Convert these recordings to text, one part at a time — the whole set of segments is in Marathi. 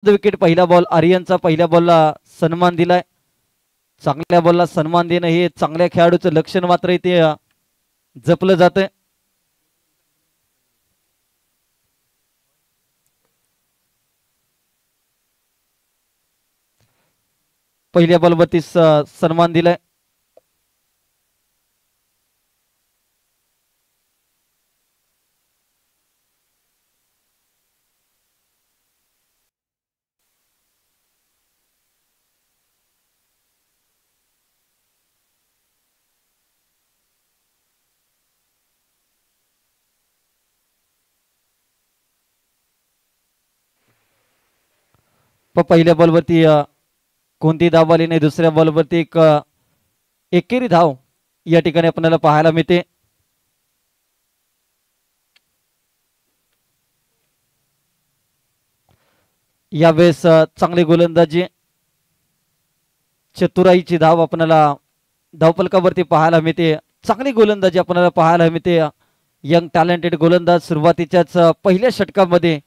विकेट पहिला बॉल आर्यनचा पहिल्या बॉलला सन्मान दिलाय. चांगल्या बॉलला सन्मान देणं हे चांगल्या खेळाडूचं लक्षण मात्र इथे जपलं जातं. पहिल्या बॉलवरती सन्मान दिलाय. पहिल्या बॉलवरती कोणती धाव आली नाही. दुसऱ्या बॉलवरती एक एकेरी धाव या ठिकाणी आपल्याला पाहायला मिळते. यावेळेस चांगली गोलंदाजी चतुराईची धाव आपल्याला धावफलकावरती पाहायला मिळते. चांगली गोलंदाजी आपल्याला पाहायला मिळते. यंग टॅलेंटेड गोलंदाज सुरुवातीच्याच पहिल्या षटकामध्ये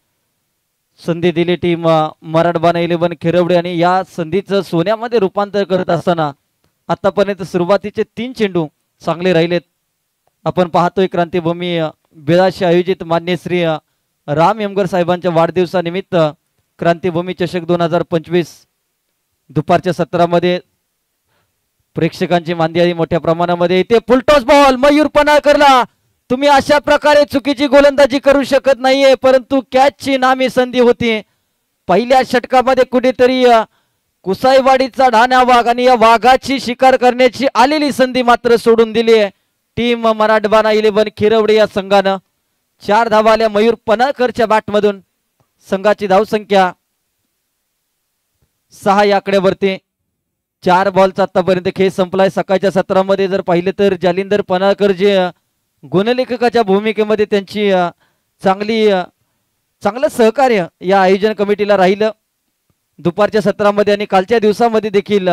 संधी दिली टीम मराठवाडा 11 खिरवडे आणि या संधीचं सोन्यामध्ये रूपांतर करत असताना आतापर्यंत सुरुवातीचे 3 चेंडू चांगले राहिलेत. आपण पाहतोय क्रांतीभूमी बेळाशी आयोजित मान्य श्री राम यमगर साहेबांच्या वाढदिवसानिमित्त क्रांतीभूमी चषक 2025 दुपारच्या सत्रामध्ये प्रेक्षकांची मांदियाळी मोठ्या प्रमाणामध्ये इथे फुलटॉस बॉल मयूर पनाळकरला. तुम्ही अशा प्रकारे चुकीची गोलंदाजी करू शकत नाहीये, परंतु कॅचची नामी संधी होती. पहिल्या षटकामध्ये कुठेतरी कुसाईवाडीचा ढाण्या वाघ आणि या वाघाची शिकार करण्याची आलेली संधी मात्र सोडून दिली आहे टीम मराठवाडा 11 खिरवडे या संघानं. 4 धावा आल्या मयूर पनाळकरच्या बॅटमधून. संघाची धावसंख्या 6 या आकड्यावरती. 4 बॉलचा आतापर्यंत खेळ संपलाय. सकाळच्या सत्रामध्ये जर पाहिले तर जालिंदर पनाळकर जे गुणलेखकाच्या भूमिकेमध्ये त्यांची चांगलं सहकार्य या आयोजन कमिटीला राहिलं दुपारच्या सत्रामध्ये आणि कालच्या दिवसामध्ये देखील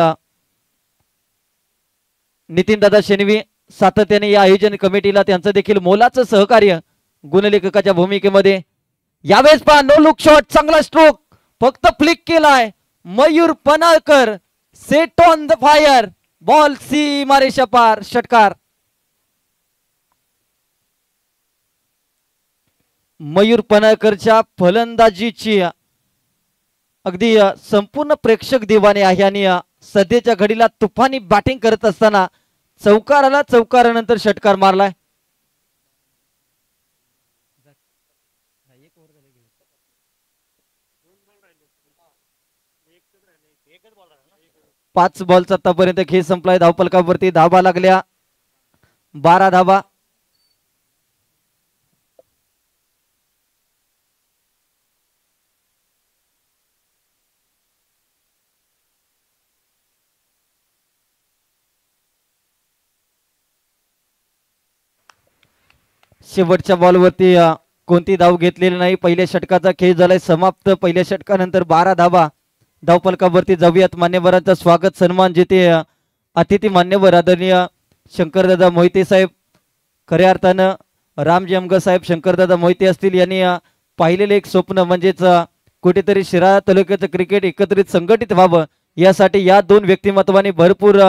नितीन दादा शेनवी सातत्याने या आयोजन कमिटीला त्यांचं देखील मोलाचं सहकार्य गुणलेखकाच्या भूमिकेमध्ये. यावेळेस पहा नो लुक शॉट, चांगला स्ट्रोक, फक्त फ्लिक केलाय Mayur Panalkar. Set on the fire, ball सीमारेषा पार, षटकार. मयूर पनाळकरच्या फलंदाजीची अगदी संपूर्ण प्रेक्षक दिवाने आहे आणि सध्याच्या घडीला तुफानी बॅटिंग करत असताना चौकाराला चौकारानंतर षटकार मारलाय. पाच बॉलचा आतापर्यंत खेळ संपलाय. धावफलकावरती धावा लागल्या 12 धावा. शेवटच्या बॉलवरती कोणती धाव घेतलेली नाही. पहिल्या षटकाचा खेळ झालाय समाप्त. पहिल्या षटकानंतर 12 धावा. धावफलकावरती जाऊयात. मान्यवरांचं स्वागत सन्मान जिथे अतिथी मान्यवर आदरणीय शंकरदादा मोहिते साहेब, खऱ्या अर्थानं रामजी यमगर साहेब शंकरदादा मोहिते असतील यांनी पाहिलेले एक स्वप्न म्हणजेच कुठेतरी शिराळा तालुक्याचं क्रिकेट एकत्रित संघटित व्हावं यासाठी या 2 व्यक्तिमत्वाने भरपूर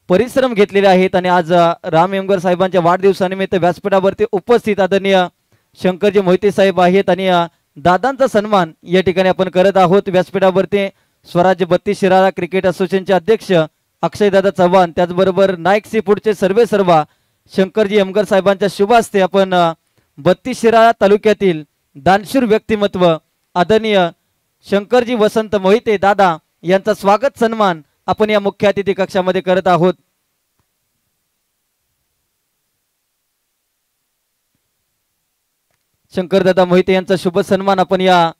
परिश्रम घेतलेले आहेत आणि आज राम यमगर साहेबांच्या वाढदिवसानिमित्त व्यासपीठावरती उपस्थित आदरणीय शंकरजी मोहिते साहेब आहेत आणि दादांचा सन्मान या ठिकाणी आपण करत आहोत. व्यासपीठावरती स्वराज्य 32 शिराळा क्रिकेट असोसिएशनचे अध्यक्ष अक्षयदादा चव्हाण, त्याचबरोबर नाईक सी फूडचे सर्वेसर्वा शंकरजी यमगर साहेबांच्या शुभ हस्ते आपण 32 शिराळा तालुक्यातील दानशूर व्यक्तिमत्व आदरणीय शंकरजी वसंत मोहिते दादा यांचा स्वागत सन्मान आपण या मुख्य अतिथी कक्षामध्ये करत आहोत. शंकरदादा मोहिते यांचा शुभ सन्मान आपण या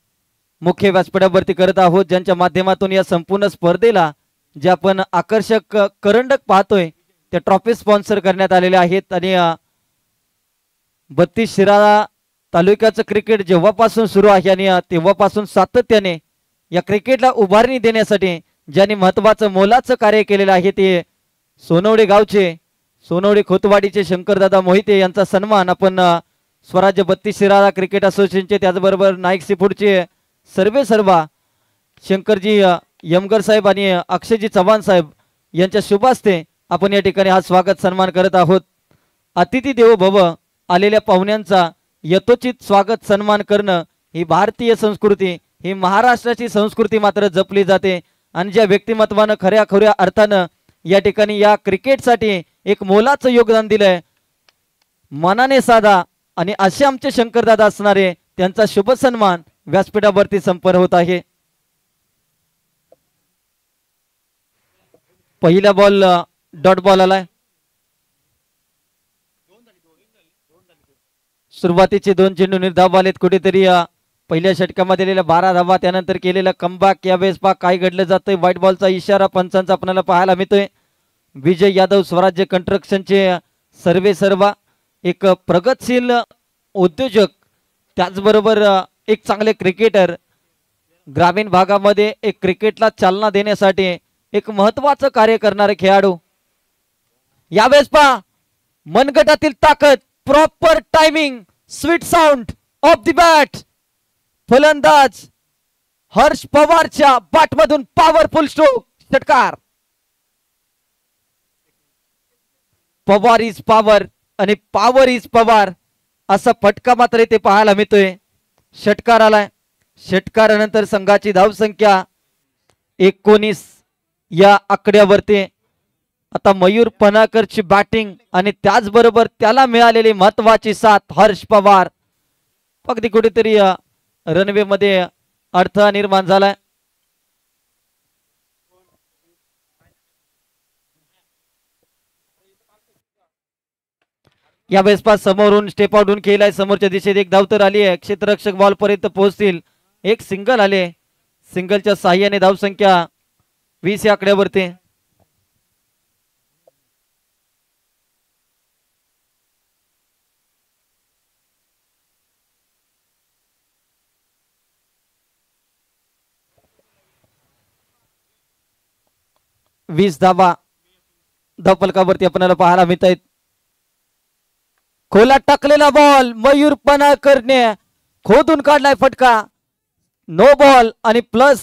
मुख्य व्यासपीठावरती करत आहोत, ज्यांच्या माध्यमातून या संपूर्ण स्पर्धेला जे आपण आकर्षक करंडक पाहतोय त्या ट्रॉफी स्पॉन्सर करण्यात आलेल्या आहेत. आणि 32 शिराळा तालुक्याचं क्रिकेट जेव्हापासून सुरू आहे आणि तेव्हापासून सातत्याने या क्रिकेटला उभारणी देण्यासाठी ज्यांनी महत्वाचं मोलाचं कार्य केलेलं आहे ते सोनवडे गावचे, सोनवडे खोतवाडीचे शंकरदादा मोहिते यांचा सन्मान आपण स्वराज्य 32 शिराळा क्रिकेट असोसिएशनचे त्याचबरोबर नाईक सी फूडचे सर्वेसर्वा शंकरजी यमगर साहेब आणि अक्षयजी चव्हाण साहेब यांच्या शुभ हस्ते आपण या ठिकाणी हा स्वागत सन्मान करत आहोत. अतिथी देवो भव, आलेल्या पाहुण्यांचा यथोचित स्वागत सन्मान करणं ही भारतीय संस्कृती, ही महाराष्ट्राची संस्कृती मात्र जपली जाते. आणि ज्या व्यक्तिमत्वानं खऱ्या अर्थानं या ठिकाणी या क्रिकेटसाठी एक मोलाचं योगदान दिलंय, मनाने साधा आणि असे आमचे शंकरदादा असणारे, त्यांचा शुभ सन्मान व्यासपीठावरती संपन्न होत आहे. पहिला बॉल डॉट बॉल आलाय. सुरुवातीचे 2 चेंडू निर्धाव आलेत. कुठेतरी पहिल्या षटकामध्ये दिलेल्या 12 धावा, त्यानंतर केलेला कमबॅक. यावेळेस पहा काय घडलं जातंय. व्हाईट बॉलचा इशारा पंचांचा आपल्याला पाहायला मिळतोय. विजय यादव स्वराज्य कंस्ट्रक्शनचे सर्वा एक प्रगतशील उद्योजक, त्याचबरोबर एक चांगले क्रिकेटर, ग्रामीण भागामध्ये एक क्रिकेटला चालना देण्यासाठी एक महत्वाचं कार्य करणारे खेळाडू. यावेळेस पहा मनगटातील ताकद, proper timing, sweet sound of the bat. फलंदाज हर्ष पवारच्या बॅटमधून पॉवरफुल स्ट्रोक, षटकार. पवार इज पॉवर आणि पॉवर इज पवार असा फटका मात्र इथे पाहायला मिळतोय. षटकार आलाय. षटकारानंतर संघाची धावसंख्या 19 या आकड्यावरती. आता मयूर पनाकरची बॅटिंग आणि त्याचबरोबर त्याला मिळालेली महत्वाची साथ हर्ष पवार. अगदी कुठेतरी रनवे मध्ये अडथळा निर्माण झालाय. यावेळेस पास समोरून स्टेप आउट केलाय. समोरच्या दिशेत एक धाव तर आली आहे. क्षेत्ररक्षक बॉल पर्यंत पोहोचतील. एक सिंगल आले. सिंगलच्या साह्याने धावसंख्या 20 या आकड्यावरती. वीस धावा धावफलकावरती आपल्याला पाहायला मिळत आहेत. खोला टाकलेला बॉल मयूर पनाकरने खोदून काढलाय फटका. नो बॉल आणि प्लस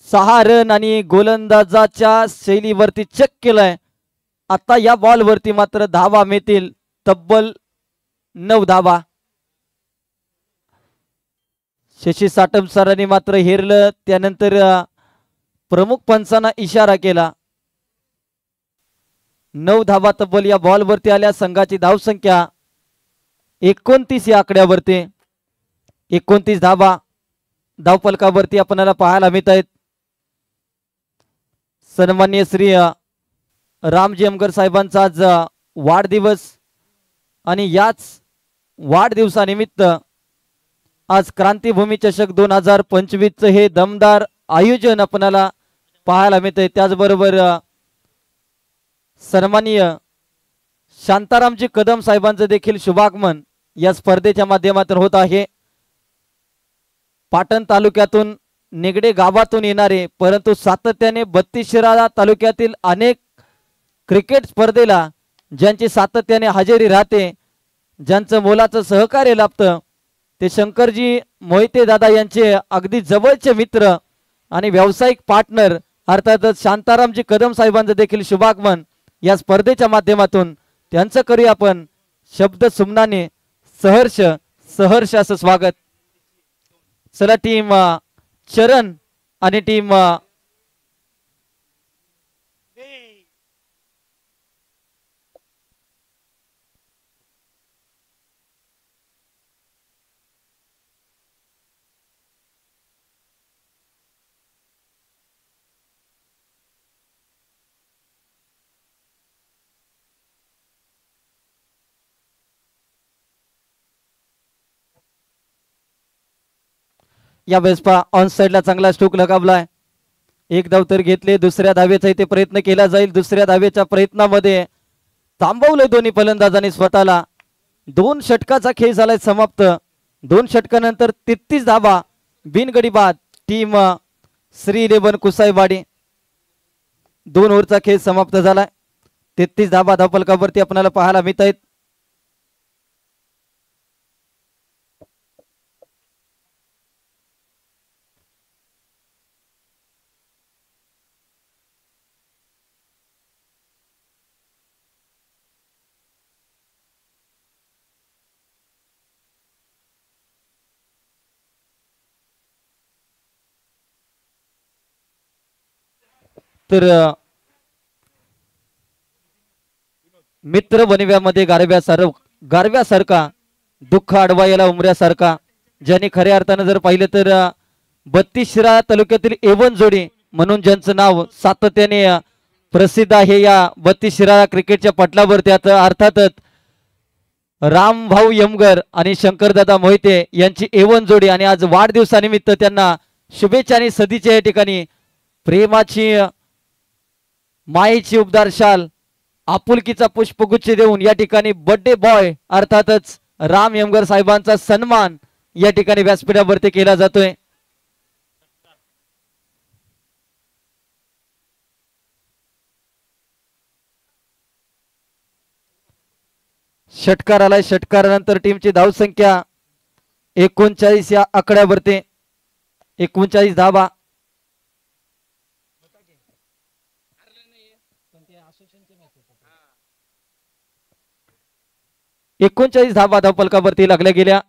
6 रन आणि गोलंदाजाच्या शैलीवरती चेक केलाय. आता या बॉल वरती मात्र धावा मिळतील, तब्बल 9 धावा. शशी साटम सरांनी मात्र हेरलं. त्यानंतर प्रमुख पंचांना इशारा केला. 9 धावा तब्बल या बॉल वरती आल्या. संघाची धावसंख्या 29 या आकड्यावरती. 29 धावा धावफलकावरती आपल्याला पाहायला मिळत आहेत. सन्माननीय श्री रामजी अमगर साहेबांचा आज वाढदिवस आणि याच वाढदिवसानिमित्त आज क्रांतीभूमी चषक 2025 चं हे दमदार आयोजन आपल्याला पाहायला मिळतंय. त्याचबरोबर सन्माननीय शांतारामजी कदम साहेबांचं देखील शुभागमन या स्पर्धेच्या माध्यमातून होत आहे. पाटण तालुक्यातून निगडे गावातून येणारे परंतु सातत्याने 32 शिराळा तालुक्यातील अनेक क्रिकेट स्पर्धेला ज्यांची सातत्याने हजेरी राहते, ज्यांचं मोलाचं सहकार्य लाभतं, ते शंकरजी मोहिते दादा यांचे अगदी जवळचे मित्र आणि व्यावसायिक पार्टनर अर्थातच शांतारामजी कदम साहेबांचं देखील शुभागमन या स्पर्धेच्या माध्यमातून त्यांचं करूया आपण शब्द सुमनाने सहर्ष असं स्वागत. चला टीम चरण आणि टीम या वेळेस पहा ऑन साइडला चांगला स्ट्रोक लगावलाय. एक धाव तर घेतले. दुसऱ्या धावेचा इथे प्रयत्न केला जाईल. दुसऱ्या धावेच्या प्रयत्नामध्ये थांबवले दोन्ही फलंदाजांनी स्वतःला. 2 षटकाचा खेळ झालाय समाप्त. 2 षटकानंतर 33 धावा बिनगडी बाद टीम श्री 11 कुसाईवाडी. 2 ओव्हरचा खेळ समाप्त झालाय. 33 धावा धावफलकावरती आपल्याला पाहायला मिळत आहेत. तर मित्र बनव्यामध्ये गारव्यासारखा दुःख अडवा याला उमऱ्यासारखा, ज्यांनी खऱ्या अर्थानं जर पाहिलं तर 32 शिराळा तालुक्यातील एवन जोडी म्हणून ज्यांचं नाव सातत्याने प्रसिद्ध आहे या 32 शिराळा क्रिकेटच्या पटलावर, त्यात अर्थातच रामभाऊ यमगर आणि शंकरदादा मोहिते यांची एवन जोडी. आणि आज वाढदिवसानिमित्त त्यांना शुभेच्छा आणि सदिच्छा. या ठिकाणी प्रेमाची मायेची उबदार शाल आपुलकीचा पुष्पगुच्छ देऊन या ठिकाणी बर्थडे बॉय अर्थातच राम यमगर साहेबांचा सन्मान या ठिकाणी व्यासपीठावरती केला जातोय. षटकार आलाय. षटकारानंतर टीमची धावसंख्या 39 या आकड्यावरती. 39 धावा. 39 धावा धावफलकावरती लागल्या गेल्या.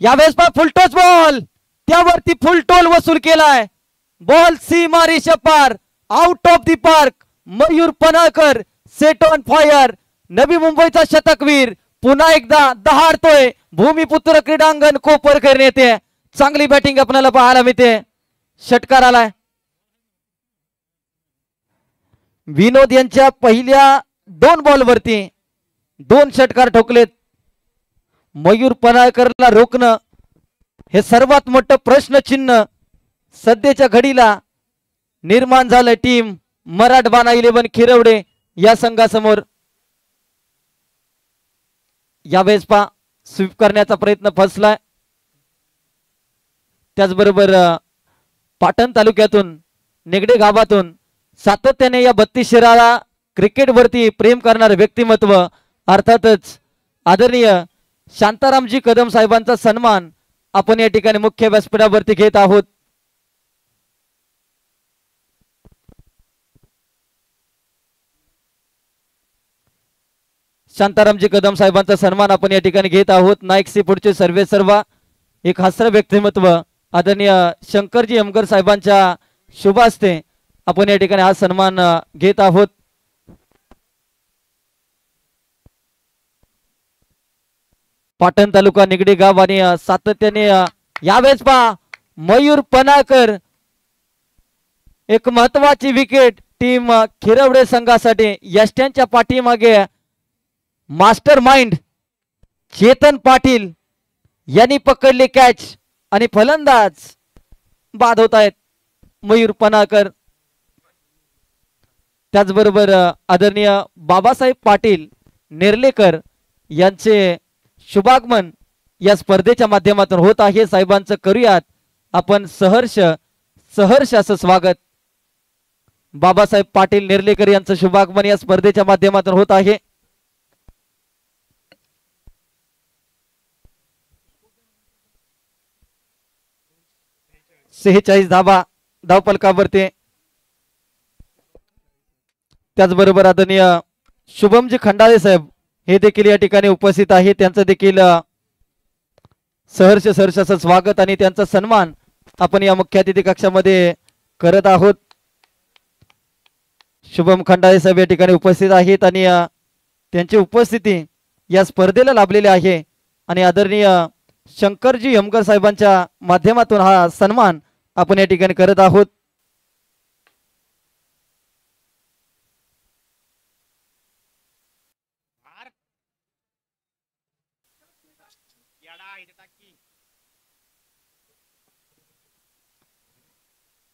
यावेळेस फुलटॉस बॉल, त्यावरती फुलटोल वसूल केलाय. बॉल सीमा रेषेपार, out of the park. Mayur Panalkar set on fire. नवी मुंबईचा शतकवीर पुन्हा एकदा दहाडतोय भूमिपुत्र क्रीडांगण कोपरकर येते. चांगली बॅटिंग आपल्याला पाहायला मिळते. षटकार आलाय. विनोद यांच्या पहिल्या 2 बॉलवरती 2 षटकार ठोकलेत. मयूर पनाळकरला रोखणं हे सर्वात मोठं प्रश्नचिन्ह सध्याच्या घडीला निर्माण झालं टीम मराठवाडा 11 खिरवडे या संघासमोर. यावेळेस स्वीप करण्याचा प्रयत्न फसलाय. त्याचबरोबर पाटण तालुक्यातून नेगडे गावातून सातत्याने या 32 शिराळा क्रिकेटवरती प्रेम करणारे व्यक्तिमत्व अर्थातच आदरणीय शांतारामजी कदम साहेबांचा सन्मान आपण या ठिकाणी मुख्य व्यासपीठावरती घेत आहोत. शांतारामजी कदम साहेबांचा सन्मान आपण या ठिकाणी घेत आहोत. नाईक सी पुढचे सर्वे सर्व एक हास्य व्यक्तिमत्व आदरणीय शंकरजी यमगर साहेबांच्या शुभ हस्ते आपण या ठिकाणी हा सन्मान घेत आहोत. पाटण तालुका निगडी गाव आणि सातत्याने यावेळेस मयूर पनाळकर एक महत्वाची विकेट टीम खिरवडे संघासाठी. यष्ट्यांच्या पाठीमागे मास्टर माइंड चेतन पाटील यांनी पकडले कॅच आणि फलंदाज बाद होत आहेत मयूर पनाळकर. त्याचबरोबर आदरणीय बाबासाहेब पाटील नेर्लेकर यांचे शुभागमन या स्पर्धेच्या माध्यमातून होत आहे. साहेबांचं करूयात आपण सहर्ष असं स्वागत. बाबासाहेब पाटील नेर्लेकर यांचं शुभागमन या स्पर्धेच्या माध्यमातून होत आहे. सेहेचाळीस धावा धावफलकावरती. त्याचबरोबर आदरणीय शुभमजी खंडाळे साहेब हे देखील या ठिकाणी उपस्थित आहे. त्यांचं देखील सहर्ष असं स्वागत आणि त्यांचा सन्मान आपण या मुख्य अतिथी कक्षामध्ये करत आहोत. शुभम खंडाळे साहेब या ठिकाणी उपस्थित आहेत आणि त्यांची उपस्थिती या स्पर्धेला लाभलेली आहे. आणि आदरणीय शंकरजी यमगर साहेबांच्या माध्यमातून हा सन्मान आपण या ठिकाणी करत आहोत.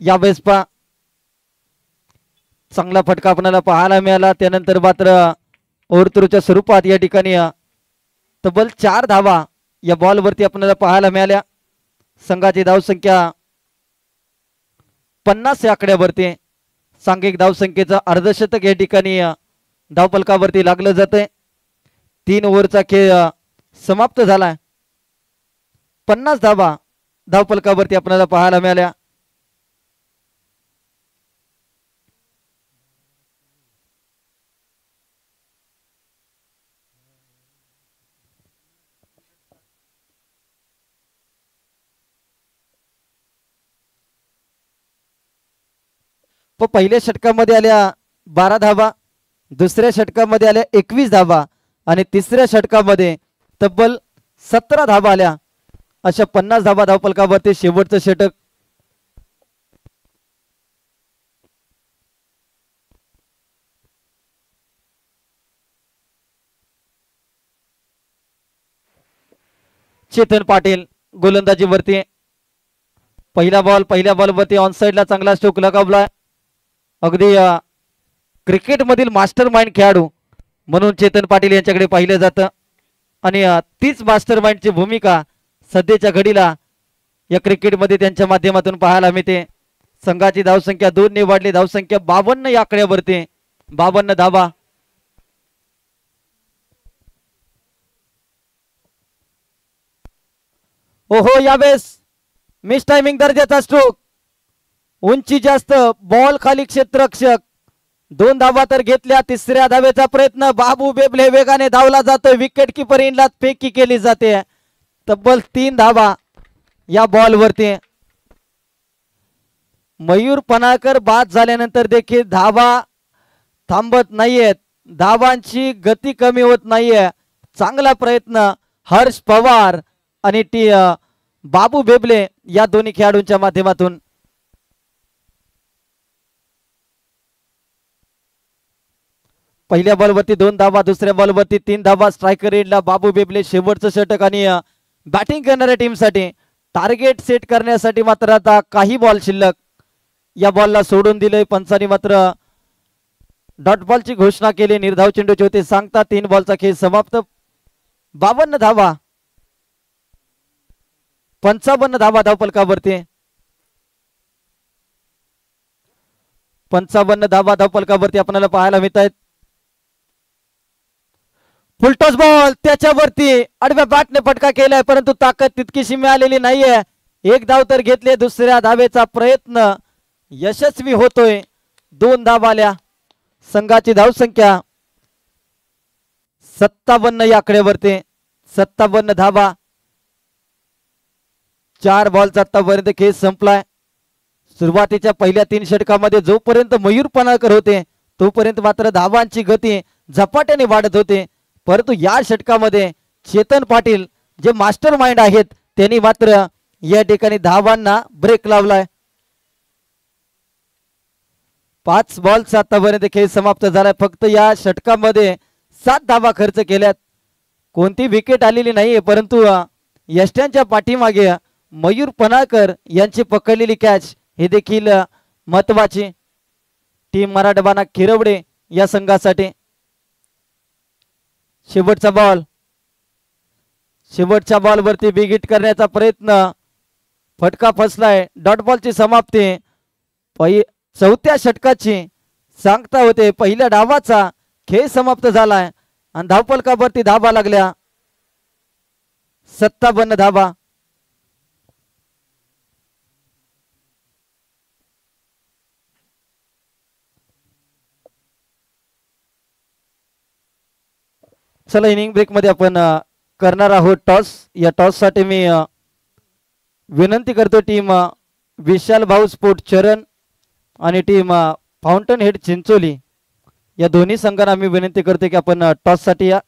यावेळेस चांगला फटका आपल्याला पाहायला मिळाला. त्यानंतर मात्र ओव्हरथ्रोच्या स्वरूपात या ठिकाणी तब्बल 4 धावा या बॉलवरती आपल्याला पाहायला मिळाल्या. संघाची धावसंख्या 50 या आकड्यावरती. सांघिक धावसंख्येचा अर्धशतक या ठिकाणी धावफलकावरती लागलं जातंय. 3 ओव्हरचा खेळ समाप्त झालाय. 50 धावा धावफलकावरती आपल्याला पाहायला मिळाल्या. व पहिल्या षटकामध्ये आल्या 12 धावा, दुसऱ्या षटकामध्ये आल्या 21 धावा आणि तिसऱ्या षटकामध्ये तब्बल 17 धावा आल्या. अशा 50 धावा धावफलकावरती शेवटचं षटक. चेतन पाटील गोलंदाजीवरती. पहिल्या बॉलवरती ऑन साइडला चांगला स्ट्रोक लगावला. अगदी क्रिकेट मधील मास्टर माइंड खेळाडू म्हणून चेतन पाटील यांच्याकडे पाहिलं जातं आणि तीच मास्टर माइंडची भूमिका सध्याच्या घडीला या क्रिकेटमध्ये त्यांच्या माध्यमातून पाहायला मिळते. संघाची धावसंख्या 2 ने वाढली. धावसंख्या 52 या आकड्यावरती. 52 धावा. ओहो, यावेळेस मिस टायमिंग दर्जाचा स्ट्रोक. उंची जास्त, बॉल खाली क्षेत्ररक्षक. 2 धावा तर घेतल्या. तिसऱ्या धावेचा प्रयत्न. बाबू बेबले वेगाने धावला जातो. विकेट किपर इनला फेकी केली जाते. तब्बल 3 धावा या बॉलवरती. मयूर पनाळकर बाद झाल्यानंतर देखील धावा थांबत नाहीयेत. धावांची गती कमी होत नाहीये. चांगला प्रयत्न हर्ष पवार आणि बाबू बेबले या दोन्ही खेळाडूंच्या माध्यमातून. पहिल्या बॉलवरती 2 धावा, दुसऱ्या बॉलवरती 3 धावा. स्ट्रायकर एंडला बाबू बेबले. शेवटचं षटक आणि बॅटिंग करणाऱ्या टीमसाठी टार्गेट सेट करण्यासाठी मात्र आता काही बॉल शिल्लक. या बॉलला सोडून दिले. पंचांनी मात्र डॉट बॉलची घोषणा केली. निर्धाव चेंडूचे होते. सांगता 3 बॉलचा खेळ समाप्त. 52 धावा, 55 धावा धावफलकावरती. 55 धावा धावफलकावरती आपल्याला पाहायला मिळत आहेत. फुलटॉस बॉल त्याच्यावरती आडव्या बॅटने फटका केलाय परंतु ताकद तितकीशी मिळालेली नाहीये. 1 धाव तर घेतले. दुसऱ्या धावेचा प्रयत्न यशस्वी होतोय. 2 धावा आल्या. संघाची धावसंख्या 57 या आकड्यावरती. 57 धावा. 4 बॉलचा आतापर्यंत खेळ संपलाय. सुरुवातीच्या पहिल्या 3 षटकामध्ये जोपर्यंत मयूर पनाळकर होते तोपर्यंत मात्र धावांची गती झपाट्याने वाढत होते. परंतु या षटकामध्ये चेतन पाटील जे मास्टर माइंड आहेत त्यांनी मात्र या ठिकाणी धावांना ब्रेक लावलाय. 5 बॉलचा आतापर्यंत खेळ समाप्त झालाय. फक्त या षटकामध्ये 7 धावा खर्च केल्यात. कोणती विकेट आलेली नाहीये परंतु यष्ट्यांच्या पाठीमागे मयूर पनाळकर यांची पकडलेली कॅच हे देखील महत्वाची. टीम मराठवाडा खिरवडे या संघासाठी. शेवटचा बॉल. शेवटच्या बॉलवरती बिग हिट करण्याचा प्रयत्न. फटका फसलाय. डॉट बॉलची समाप्ती. चौथ्या षटकाची सांगता होते. पहिल्या डावाचा खेळ समाप्त झालाय आणि धावफलकावरती धावा लागल्या. 57 धावा. चला इनिंग ब्रेक मध्ये आपण करणार आहोत टॉस. या टॉस साठी मी विनंती करतो टीम विशाल भाऊ स्पोर्ट चरण आणि टीम फाउंटन हेड चिंचोली या दोन्ही संघांना मी विनंती करते की आपण टॉस साठी या.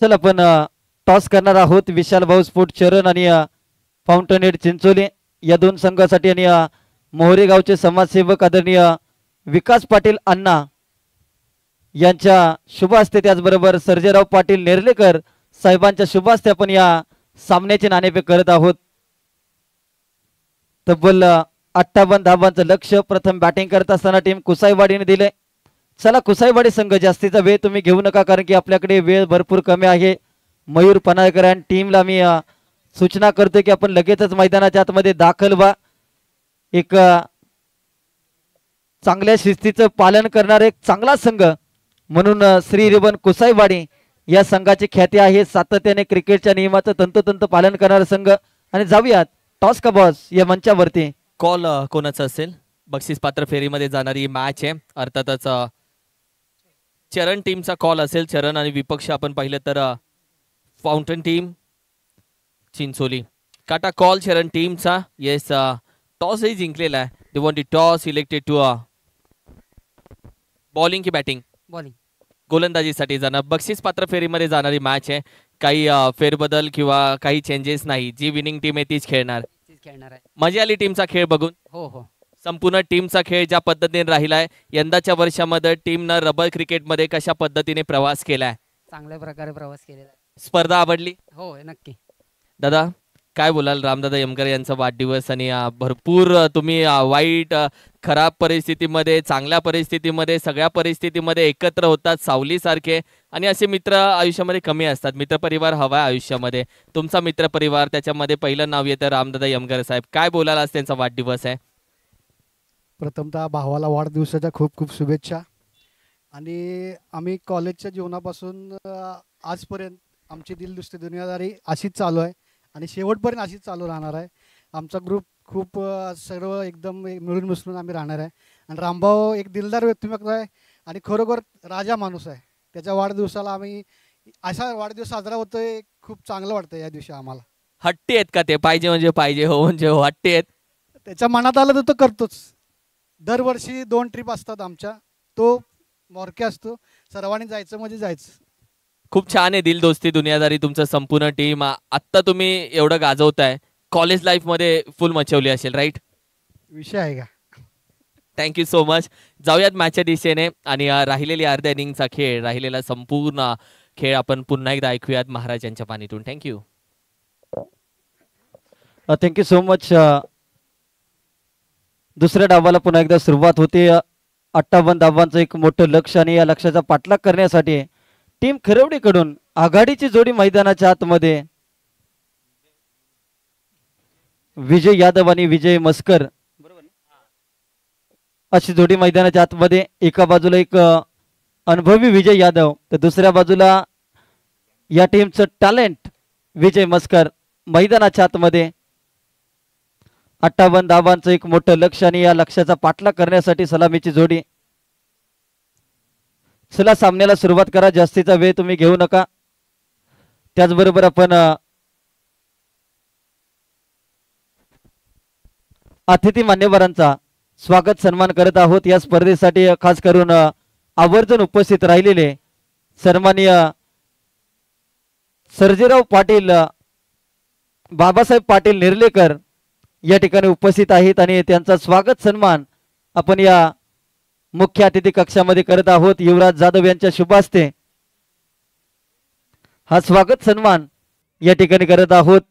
चल आपण टॉस करणार आहोत. विशाल भाऊ स्पोर्ट चरण आणि फाउंटन हेड चिंचोली या दोन संघासाठी आणि मोहरे गावचे समाजसेवक आदरणीय विकास पाटील अण्णा यांच्या शुभ हस्ते त्याचबरोबर सर्जेराव पाटील नेर्लेकर साहेबांच्या शुभ हस्ते आपण या सामन्याचे नाणेफेक करत आहोत. तब्बल 58 धावांचं लक्ष्य प्रथम बॅटिंग करत असताना टीम कुसाईवाडीने दिले. चला कुसाईवाडी संघ जास्तीचा वेळ तुम्ही घेऊ नका कारण की आपल्याकडे वेळ भरपूर कमी आहे. मयूर पनाळकर आणि टीमला मी सूचना करतो की आपण लगेचच मैदानाच्या आतमध्ये दाखल व्हा. एक चांगल्या शिस्तीचं पालन करणारे एक चांगला संघ म्हणून श्री रिबन कुसाईवाडी या संघाची ख्याती आहे, सातत्याने क्रिकेटच्या नियमाचं तंतोतंत पालन करणारा संघ. आणि जाऊयात टॉस का बॉस या मंचावरती. कॉल कोणाचा असेल? बक्षीस पात्र फेरीमध्ये जाणारी मॅच आहे, अर्थातच चरण टीमचा कॉल असेल. चरण आणि विपक्ष आपण पाहिलं तर फाउंटन टीम चिंचोली. काटा कॉल चरण टीमचा. येस, टॉसही जिंकलेला आहे. They want the toss, elected to bowling की बॅटिंग? बॉलिंग. गोलंदाजीसाठी जाणार. बक्षीस पात्र फेरीमध्ये जाणारी मॅच आहे. काही फेरबदल किंवा काही चेंजेस नाही. जी विनिंग टीम आहे तीच खेळणार. मजा आली टीमचा खेळ बघून? हो हो. संपूर्ण टीमचा खेळ ज्या पद्धतीने राहिलाय, यंदाच्या वर्षामध्ये टीमनं रबर क्रिकेटमध्ये कशा पद्धतीने प्रवास केलाय? चांगल्या प्रकारे प्रवास केलेला. स्पर्धा आवडली? हो नक्की. दादा काय बोलाल? रामदादा यमकर यांचा वाढदिवस आणि भरपूर तुम्ही वाईट खराब परिस्थितीमध्ये, चांगल्या परिस्थितीमध्ये, सगळ्या परिस्थितीमध्ये एकत्र होतात सावलीसारखे. आणि असे मित्र आयुष्यामध्ये कमी असतात. मित्रपरिवार हवा आहे आयुष्यामध्ये. तुमचा मित्रपरिवार, त्याच्यामध्ये पहिलं नाव येतं रामदादा यमकर साहेब. काय बोलाल? आज त्यांचा वाढदिवस आहे. प्रथमतः भावाला वाढदिवसाच्या खूप खूप शुभेच्छा. आणि आम्ही कॉलेजच्या जीवनापासून आजपर्यंत आमची दिलदुस्ती दुनियादारी अशीच चालू आहे आणि शेवटपर्यंत अशीच चालू राहणार आहे. आमचा ग्रुप खूप सर्व एकदम मिळून मिसळून आम्ही राहणार आहे. आणि रामभाऊ एक दिलदार व्यक्तिमत्व आहे आणि खरोखर राजा माणूस आहे. त्याच्या वाढदिवसाला आम्ही असा वाढदिवस साजरा होतोय, खूप चांगलं वाटतं या दिवशी आम्हाला. हट्टी आहेत का ते? पाहिजे म्हणजे पाहिजे, हो म्हणजे हो, हट्टी आहेत? त्याच्या मनात आलं तर तो करतोच. दरवर्षी 2 ट्रिप असतात आमच्या. तो मोरके असतो. सर्वांनी जायचं म्हणजे जायचं. खूप छान आहे. दिलदोस्ती दुनियादारी तुमचं संपूर्ण टीम. आत्ता तुम्ही एवढं गाजवताय, कॉलेज लाईफमध्ये फुल मचवली असेल, राईट? विषय आहे का? Thank you so much. जाऊयात मॅचच्या दिशेने आणि राहिलेली अर्ध्या इनिंगचा खेळ, राहिलेला संपूर्ण खेळ आपण पुन्हा एकदा ऐकूयात महाराजांच्या पाणीतून. थँक्यू. Thank you so much. दुसऱ्या डावाला पुन्हा एकदा सुरुवात होते. 58 धावांचं एक मोठं लक्ष आणि या लक्ष्याचा पाठलाग करण्यासाठी टीम खरवडीकडून आघाडीची जोडी मैदानाच्या आतमध्ये. विजय यादव आणि विजय मस्कर अशी जोडी मैदानाच्या आतमध्ये. एका बाजूला एक अनुभवी विजय यादव, तर दुसऱ्या बाजूला या टीमचं टॅलेंट विजय मस्कर मैदानाच्या आतमध्ये. 58 धावांचं एक मोठं लक्ष आणि या लक्ष्याचा पाठलाग करण्यासाठी सलामीची जोडी. चला सामन्याला सुरुवात करा. जास्तीचा वेळ तुम्ही घेऊ नका. त्याचबरोबर आपण अतिथी मान्यवरांचा स्वागत सन्मान करत आहोत. या स्पर्धेसाठी खास करून आवर्जून उपस्थित राहिलेले सन्माननीय सर्जेराव पाटील, बाबासाहेब पाटील निर्लेकर या ठिकाणी उपस्थित आहेत आणि त्यांचा स्वागत सन्मान आपण या मुख्य अतिथी कक्षामध्ये करत आहोत. युवराज जाधव यांच्या शुभ हस्ते हा स्वागत सन्मान या ठिकाणी करत आहोत.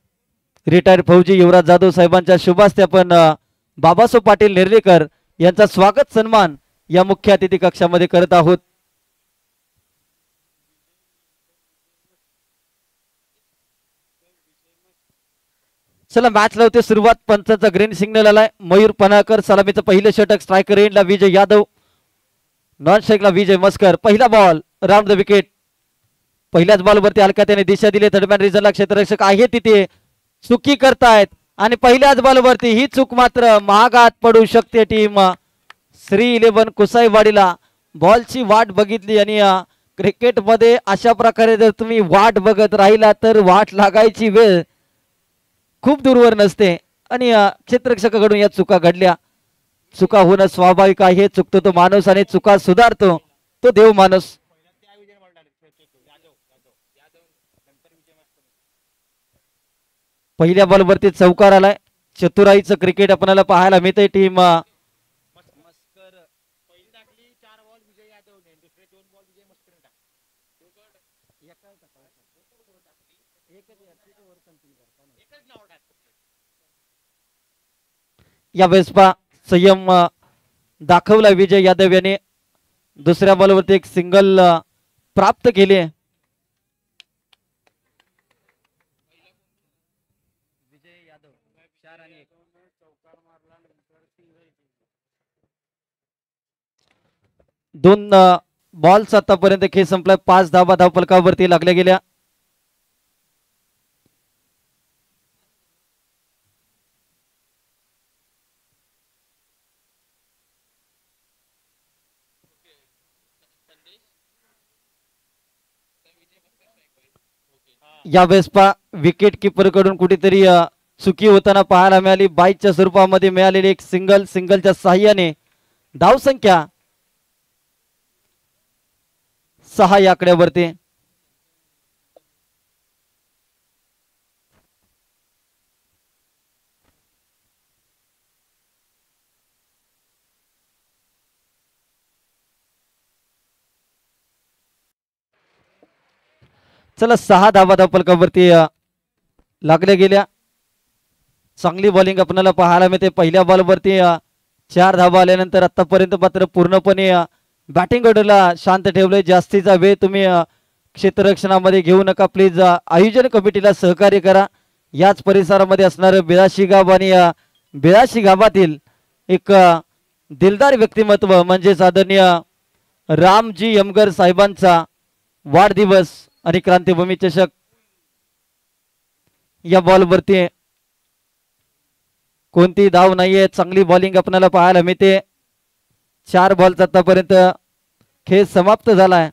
रिटायर्ड फौजी युवराज जाधव साहेबांच्या शुभ हस्ते आपण बाबासाहेब पाटील निर्लेकर यांचा स्वागत सन्मान या मुख्य अतिथी कक्षामध्ये करत आहोत. चला मॅच लावते सुरुवात. पंचाचा ग्रीन सिग्नल आलाय. मयूर पनाकर सलामीचं पहिलं षटक. स्ट्रायकर एंडला विजय यादव, नॉन स्ट्राईकला विजय मस्कर. पहिला बॉल राउंड द विकेट. पहिल्याच बॉलवरती हलका त्याने दिशा दिली. दरम्यान रिझनला क्षेत्ररक्षक आहे तिथे चुकी करतायत आणि पहिल्याच बॉलवरती ही चूक मात्र महागात पडू शकते. टीम श्री 11 कुसाईवाडीला बॉलची वाट बघितली आणि क्रिकेटमध्ये अशा प्रकारे जर तुम्ही वाट बघत राहिला तर वाट लागायची वेळ खूप दूरवर नसते. आणि क्षेत्ररक्षकाकडून या चुका घडल्या. चुका होणं स्वाभाविक आहे. चुकतो तो माणूस आणि चुका सुधारतो तो देव माणूस. पहिल्या बॉलवरती चौकार आलाय. चतुराईचं क्रिकेट आपल्याला पाहायला मिळते. टीम या वेळेस संयम दाखवला विजय यादव याने. दुसऱ्या बॉलवरती एक सिंगल प्राप्त केले. दोन बॉलचा आतापर्यंत खेळ संपलाय. 5 धावा धावफलकावरती लागल्या गेल्या. यावेळेस पा विकेट किपर कडून कुठेतरी चुकी होताना पाहायला मिळाली. बाईकच्या स्वरूपामध्ये मिळालेली एक सिंगलच्या साह्याने धावसंख्या 6 या आकड्यावरती. चला 6 धावा धावफलकावरती लागल्या गेल्या. चांगली बॉलिंग आपल्याला पाहायला मिळते. पहिल्या बॉलवरती 4 धावा आल्यानंतर आतापर्यंत मात्र पूर्णपणे बॅटिंग ऑर्डरला शांत ठेवलंय. जास्तीचा वेळ तुम्ही क्षेत्ररक्षणामध्ये घेऊ नका प्लीज. आयोजन कमिटीला सहकार्य करा. याच परिसरामध्ये असणारं बेळाशी गाव आणि बेळाशी गावातील एक दिलदार व्यक्तिमत्व म्हणजेच आदरणीय रामजी यमगर साहेबांचा वाढदिवस आणि क्रांतीभूमी चषक. या बॉलवरती कोणती धाव नाहीये. चांगली बॉलिंग आपल्याला पाहायला मिळते. 4 बॉलचा आतापर्यंत खेळ समाप्त झालाय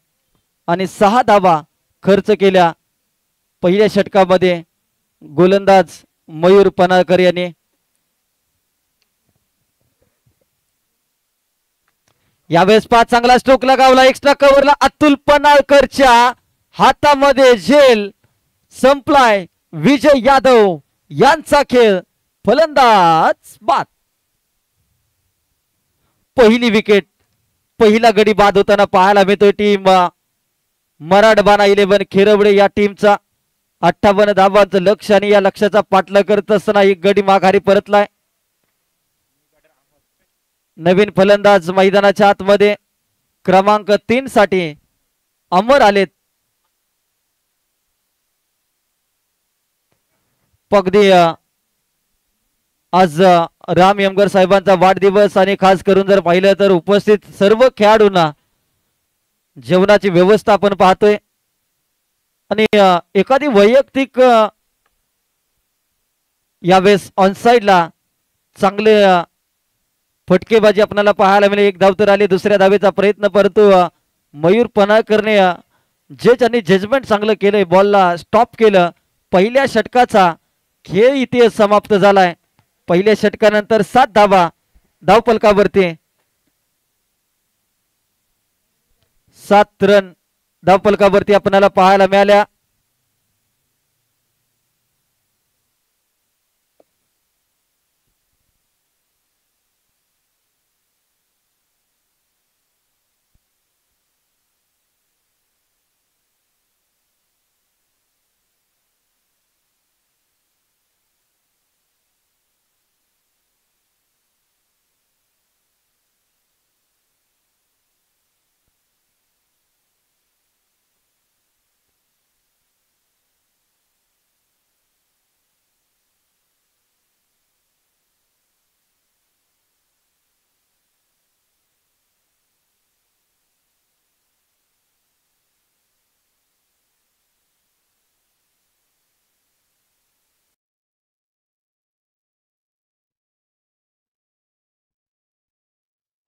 आणि 6 धावा खर्च केल्या पहिल्या षटकामध्ये गोलंदाज मयूर पनाळकर यांनी. यावेळेस 5 चांगला स्ट्रोक लगावला. एक्स्ट्रा कव्हरला अतुल पनाळकरच्या हातामध्ये झेल. संपलाय. विजय यादव यांचा खेळ. फलंदाज बाद. पहिली विकेट, पहिला गडी बाद होताना पाहायला मिळतोय टीम मराठवाडा 11 खेरवडे या टीमचा. 58 धावांचं लक्ष आणि या लक्ष्याचा पाठलाग करत असताना एक गडी माघारी परतलाय. नवीन फलंदाज मैदानाच्या आतमध्ये क्रमांक 3 साठी अमर आलेत. पगदी आज राम यमगर साहेबांचा वाढदिवस आणि खास करून जर पाहिलं तर उपस्थित सर्व खेळाडूंना जेवणाची व्यवस्था आपण पाहतोय आणि एखादी वैयक्तिक यावेळेस ऑनसाइडला चांगले फटकेबाजी आपल्याला पाहायला मिळेल. 1 धाव तर आली. दुसऱ्या धावेचा प्रयत्न परंतु मयूर पनाळकरने आणि जजमेंट चांगलं केलंय. बॉलला स्टॉप केलं. पहिल्या षटकाचा खेळ इथे समाप्त झालाय. पहिल्या षटकानंतर 7 धावा धावफलकावरती. 7 रन धावफलकावरती आपल्याला पाहायला मिळाल्या.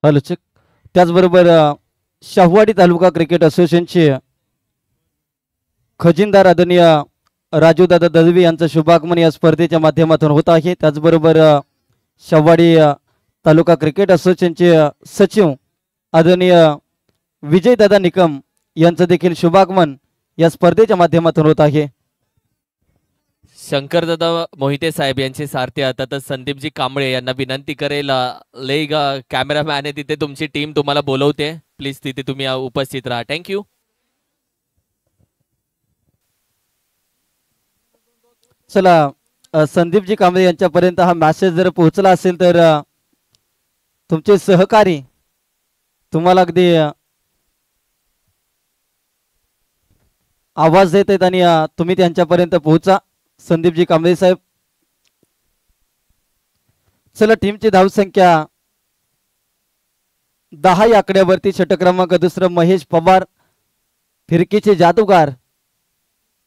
Hello check. त्याचबरोबर शाहूवाडी तालुका क्रिकेट असोसिएशनचे खजिनदार आदरणीय राजूदादा दळवी यांचं शुभागमन या स्पर्धेच्या माध्यमातून होत आहे. त्याचबरोबर शाहूवाडी तालुका क्रिकेट असोसिएशनचे सचिव आदरणीय विजयदादा निकम यांचं देखील शुभागमन या स्पर्धेच्या माध्यमातून होत आहे. शंकरदादा मोहिते साहेब यांचे सारथी आता संदीपजी कांबळे यांना विनंती करेल. लेग कॅमेरामॅन आहे तिथे तुमची टीम तुम्हाला बोलवते. प्लीज तिथे तुम्ही उपस्थित राहा. थँक्यू. चला संदीपजी कांबळे यांच्यापर्यंत हा मेसेज जर पोहोचला असेल तर तुमचे सहकारी तुम्हाला अगदी आवाज देत आहेत आणि तुम्ही त्यांच्यापर्यंत पोहोचा. संदीपजी कांबळे साहेब. चला टीमची धावसंख्या 10 या आकड्यावरती षटक क्रमांक दुसरं महेश पवार फिरकीचे जादूगार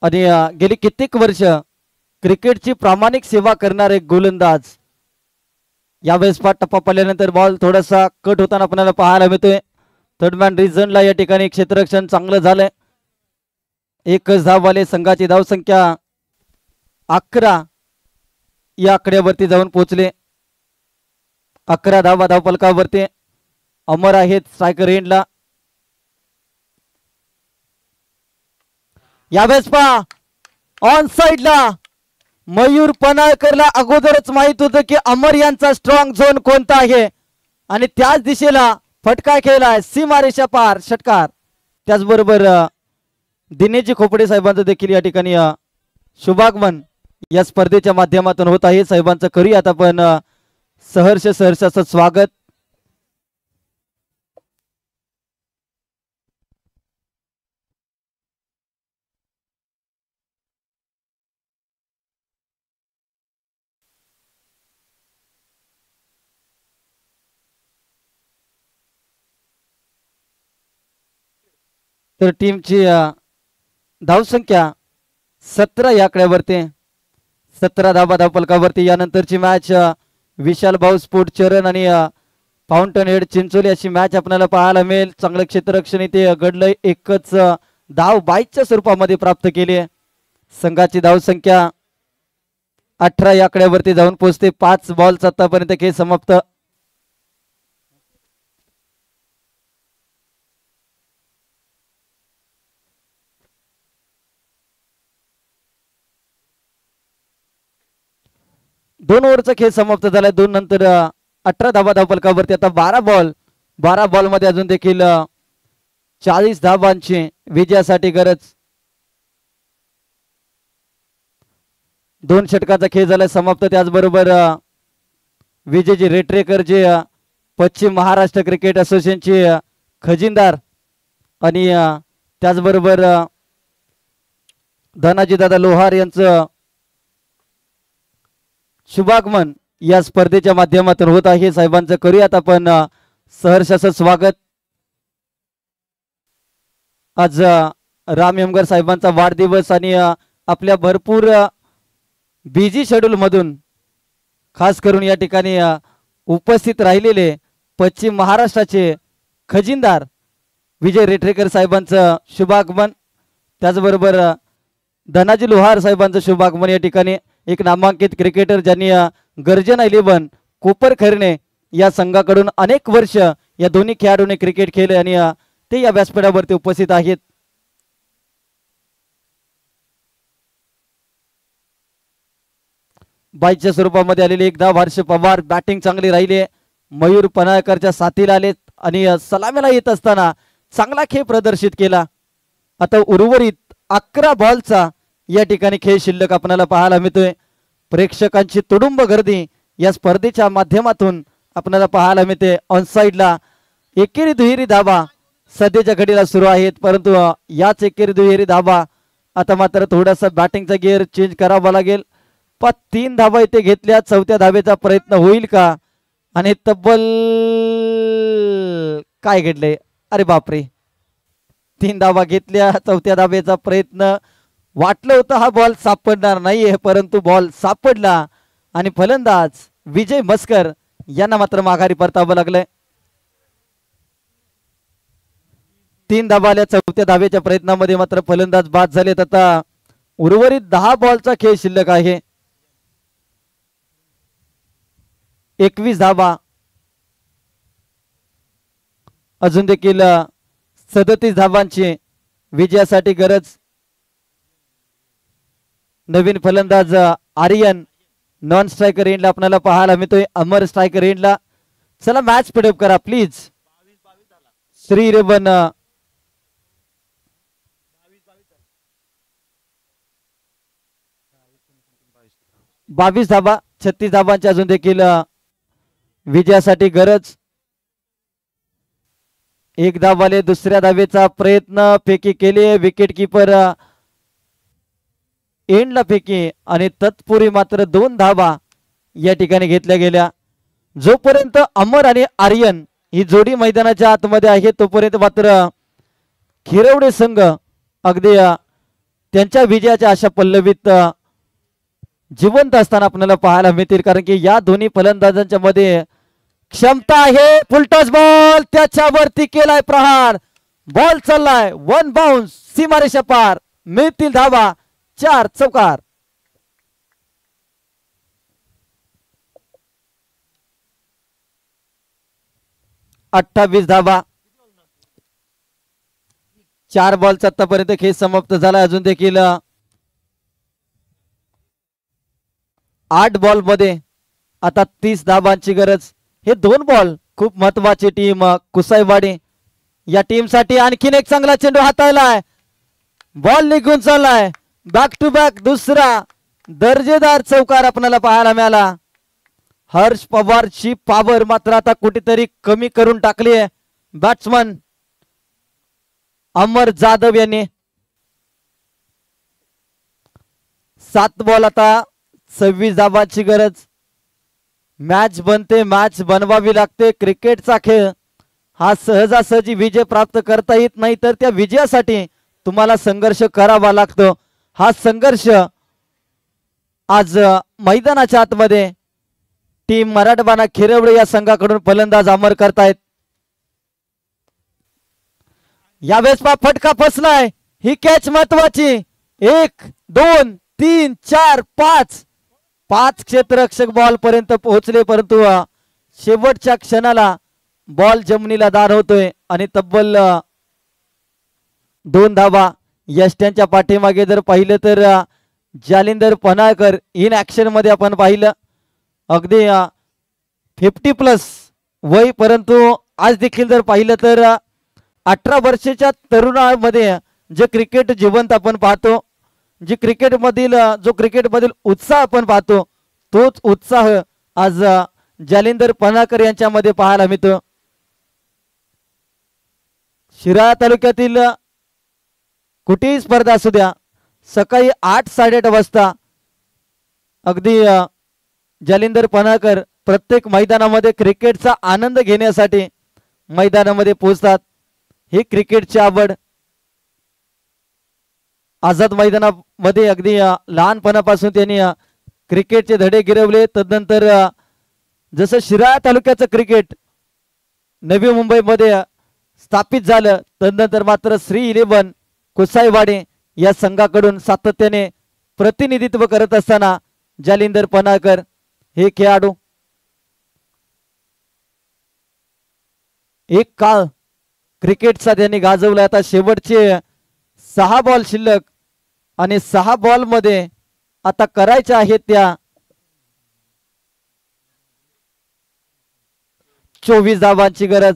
आणि गेली कित्येक वर्ष क्रिकेटची प्रामाणिक सेवा करणारे गोलंदाज. यावेळेस टप्पा पडल्यानंतर बॉल थोडासा कट होताना आपल्याला पाहायला मिळतोय. थर्ड मॅन रिझनला या ठिकाणी क्षेत्ररक्षण चांगलं झालंय. एकच धाववाले संघाची धावसंख्या 11 या आकड्यावरती जाऊन पोहोचले. 11 धावा धावफलकावरती अमर आहेत स्ट्रायकर एंडला. यावेळेस पहा ऑन साइडला मयूर पनाळकरला अगोदरच माहित होतं की अमर यांचा स्ट्रॉंग झोन कोणता आहे आणि त्याच दिशेला फटका खेळलाय. सीमारेषा पार षटकार. त्याचबरोबर दिनेशजी खोपडे साहेबांचं देखील या ठिकाणी शुभागमन या स्पर्धेच्या माध्यमातून होत आहे. साहेबांचं करूयात आपण सहर्ष असं स्वागत. तर टीमची धावसंख्या 17 या आकड्यावरती 17 धावा धावफलकावरती. यानंतरची मॅच विशाल भाऊ स्पोर्ट चरण आणि फाउंटन हेड चिंचोली अशी मॅच आपल्याला पाहायला मिळेल. चांगलं क्षेत्ररक्षण इथे घडलंय. एकच धाव बाईच्या स्वरूपामध्ये प्राप्त केली आहे. संघाची धावसंख्या 18 या आकड्यावरती जाऊन पोहोचते. 5 बॉल्स आतापर्यंत खेळ समाप्त. दोन ओव्हरचा खेळ समाप्त झालाय. 2 नंतर 18 धावा धावफलकावरती. आता 12 बॉल मध्ये अजून देखील 40 धावांची विजयासाठी गरज. 2 षटकाचा खेळ झालाय समाप्त. त्याचबरोबर विजयजी रेटरेकर जे पश्चिम महाराष्ट्र क्रिकेट असोसिएशनचे खजिनदार आणि त्याचबरोबर धनाजी दादा लोहार यांचं शुभागमन या स्पर्धेच्या माध्यमातून होत आहे. साहेबांचं करूयात आपण सहर्ष असं स्वागत. आज राम यमगर साहेबांचा वाढदिवस आणि आपल्या भरपूर बिझी शेड्यूल मधून खास करून या ठिकाणी उपस्थित राहिलेले पश्चिम महाराष्ट्राचे खजिनदार विजय रेटरेकर साहेबांचं शुभागमन. त्याचबरोबर धनाजी लोहार साहेबांचं शुभागमन. या ठिकाणी एक नामांकित क्रिकेटर ज्यांनी गर्जन 11 कोपर खैरणे या संघाकडून अनेक वर्ष या दोन्ही खेळाडूंनी क्रिकेट खेळले आणि ते या व्यासपीठावरती उपस्थित आहेत. बाईच्या स्वरूपामध्ये आलेले एक धाव हर्ष पवार. बॅटिंग चांगली राहिली. मयूर पनाळकरच्या साथीला आलेत आणि सलामीला येत असताना चांगला खेळ प्रदर्शित केला. आता उर्वरित 11 बॉलचा या ठिकाणी खेळ शिल्लक आपल्याला पाहायला मिळतोय. प्रेक्षकांची तुडुंब गर्दी या स्पर्धेच्या माध्यमातून आपल्याला पाहायला मिळते. ऑन साइडला एकेरी दुहेरी धावा सध्याच्या घडीला सुरू आहेत. परंतु याच एकेरी दुहेरी धावा आता मात्र थोडासा बॅटिंगचा गिअर चेंज करावा लागेल. 3 धावा इथे घेतल्या. 4थ्या धावेचा प्रयत्न होईल का? आणि तब्बल काय घडले? अरे बापरे, 3 धावा घेतल्या. 4थ्या धावेचा प्रयत्न. वाटलं होतं हा बॉल सापडणार नाहीये, परंतु बॉल सापडला आणि फलंदाज विजय मस्कर यांना मात्र माघारी परतावं लागलंय. 3 धावा आल्या 4थ्या धावेच्या प्रयत्नामध्ये मात्र फलंदाज बाद झालेत. आता उर्वरित 10 बॉलचा खेळ शिल्लक आहे. 21 धावा. अजून देखील 37 धावांची विजयासाठी गरज. नवीन फलंदाज आर्यन नॉन स्ट्रायकर एंडला आपल्याला पाहायला मिळतोय. अमर स्ट्रायकर एंडला. चला मॅच स्पीडअप करा प्लीज. श्री रेवन 22 धावा. 36 धावांची अजून देखील विजयासाठी गरज. 1 धावाले. दुसऱ्या धावेचा प्रयत्न. फेकी केली. विकेट किपर एंडला फेकी आणि तत्पूर्वी मात्र 2 धावा या ठिकाणी घेतल्या गेल्या. जोपर्यंत अमर आणि आर्यन ही जोडी मैदानाच्या आतमध्ये आहे. तोपर्यंत मात्र खिरवडे संघ अगदी त्यांच्या विजयाच्या आशा पल्लवीत जिवंत असताना आपल्याला पाहायला मिळतील, कारण की या दोन्ही फलंदाजांच्या मध्ये क्षमता आहे. फुलटॉस बॉल त्याच्यावरती केलाय प्रहार. बॉल चाललाय वन बाउन्स सीमारेषा पार. मिळतील धावा 4 चौकार. 28 धावा. 4 बॉलचा आतापर्यंत खेळ समाप्त झाला. अजून देखील 8 बॉल मध्ये आता 30 धावांची गरज. हे 2 बॉल खूप महत्वाची टीम कुसाईवाडी या टीम साठी. आणखीन एक चांगला चेंडू हाताळलाय. बॉल निघून चाललाय. बॅक टू बॅक दुसरा दर्जेदार चौकार आपल्याला पाहायला मिळाला. हर्ष पवारची पॉवर मात्र आता कुठेतरी कमी करून टाकली आहे बॅट्समन अमर जाधव यांनी. 7 बॉल आता 26 धावांची गरज. मॅच बनते, मॅच बनवावी लागते. क्रिकेटचा खेळ हा सहजासहजी विजय प्राप्त करता येत नाही, तर त्या विजयासाठी तुम्हाला संघर्ष करावा लागतो. हा संघर्ष आज मैदानाच्या आतमध्ये टीम मराठवाडा खिरवडे या संघाकडून फलंदाज अमर करतायत. यावेळेस फटका फसलाय. ही कॅच महत्वाची. 1 2 3 4 5 क्षेत्ररक्षक बॉल पर्यंत पोहोचले, परंतु शेवटच्या क्षणाला बॉल जमिनीला दार होतोय आणि तब्बल 2 धावा. यष्ट्यांच्या पाठीमागे जर पाहिलं तर जालिंदर पनाळकर इन ऍक्शन मध्ये आपण पाहिलं अगदी 50+ वय, परंतु आज देखील जर पाहिलं तर 18 वर्षाच्या तरुणामध्ये जे क्रिकेट जिवंत आपण पाहतो, जे क्रिकेटमधील उत्साह आपण पाहतो, तोच उत्साह आज जालिंदर पनाळकर यांच्यामध्ये पाहायला मिळतो. शिराळा तालुक्यातील कुठेही स्पर्धा असू द्या, सकाळी 8-8:30 वाजता अगदी जालिंदर पनाळकर प्रत्येक मैदानामध्ये क्रिकेटचा आनंद घेण्यासाठी मैदानामध्ये पोहोचतात. ही क्रिकेटची आवड आझाद मैदानामध्ये अगदी लहानपणापासून त्यांनी क्रिकेटचे धडे गिरवले. तदनंतर जसं शिराळा तालुक्याचं क्रिकेट नवी मुंबईमध्ये स्थापित झालं, तदनंतर मात्र श्री 11 कुसाईवाडी या संघाकडून सातत्याने प्रतिनिधित्व करत असताना जालिंदर पनाळकर हे खेळाडू एक काळ क्रिकेटचा त्यांनी गाजवला. आता शेवटचे 6 बॉल शिल्लक आणि 6 बॉल मध्ये आता करायच्या आहेत त्या 24 धावांची गरज.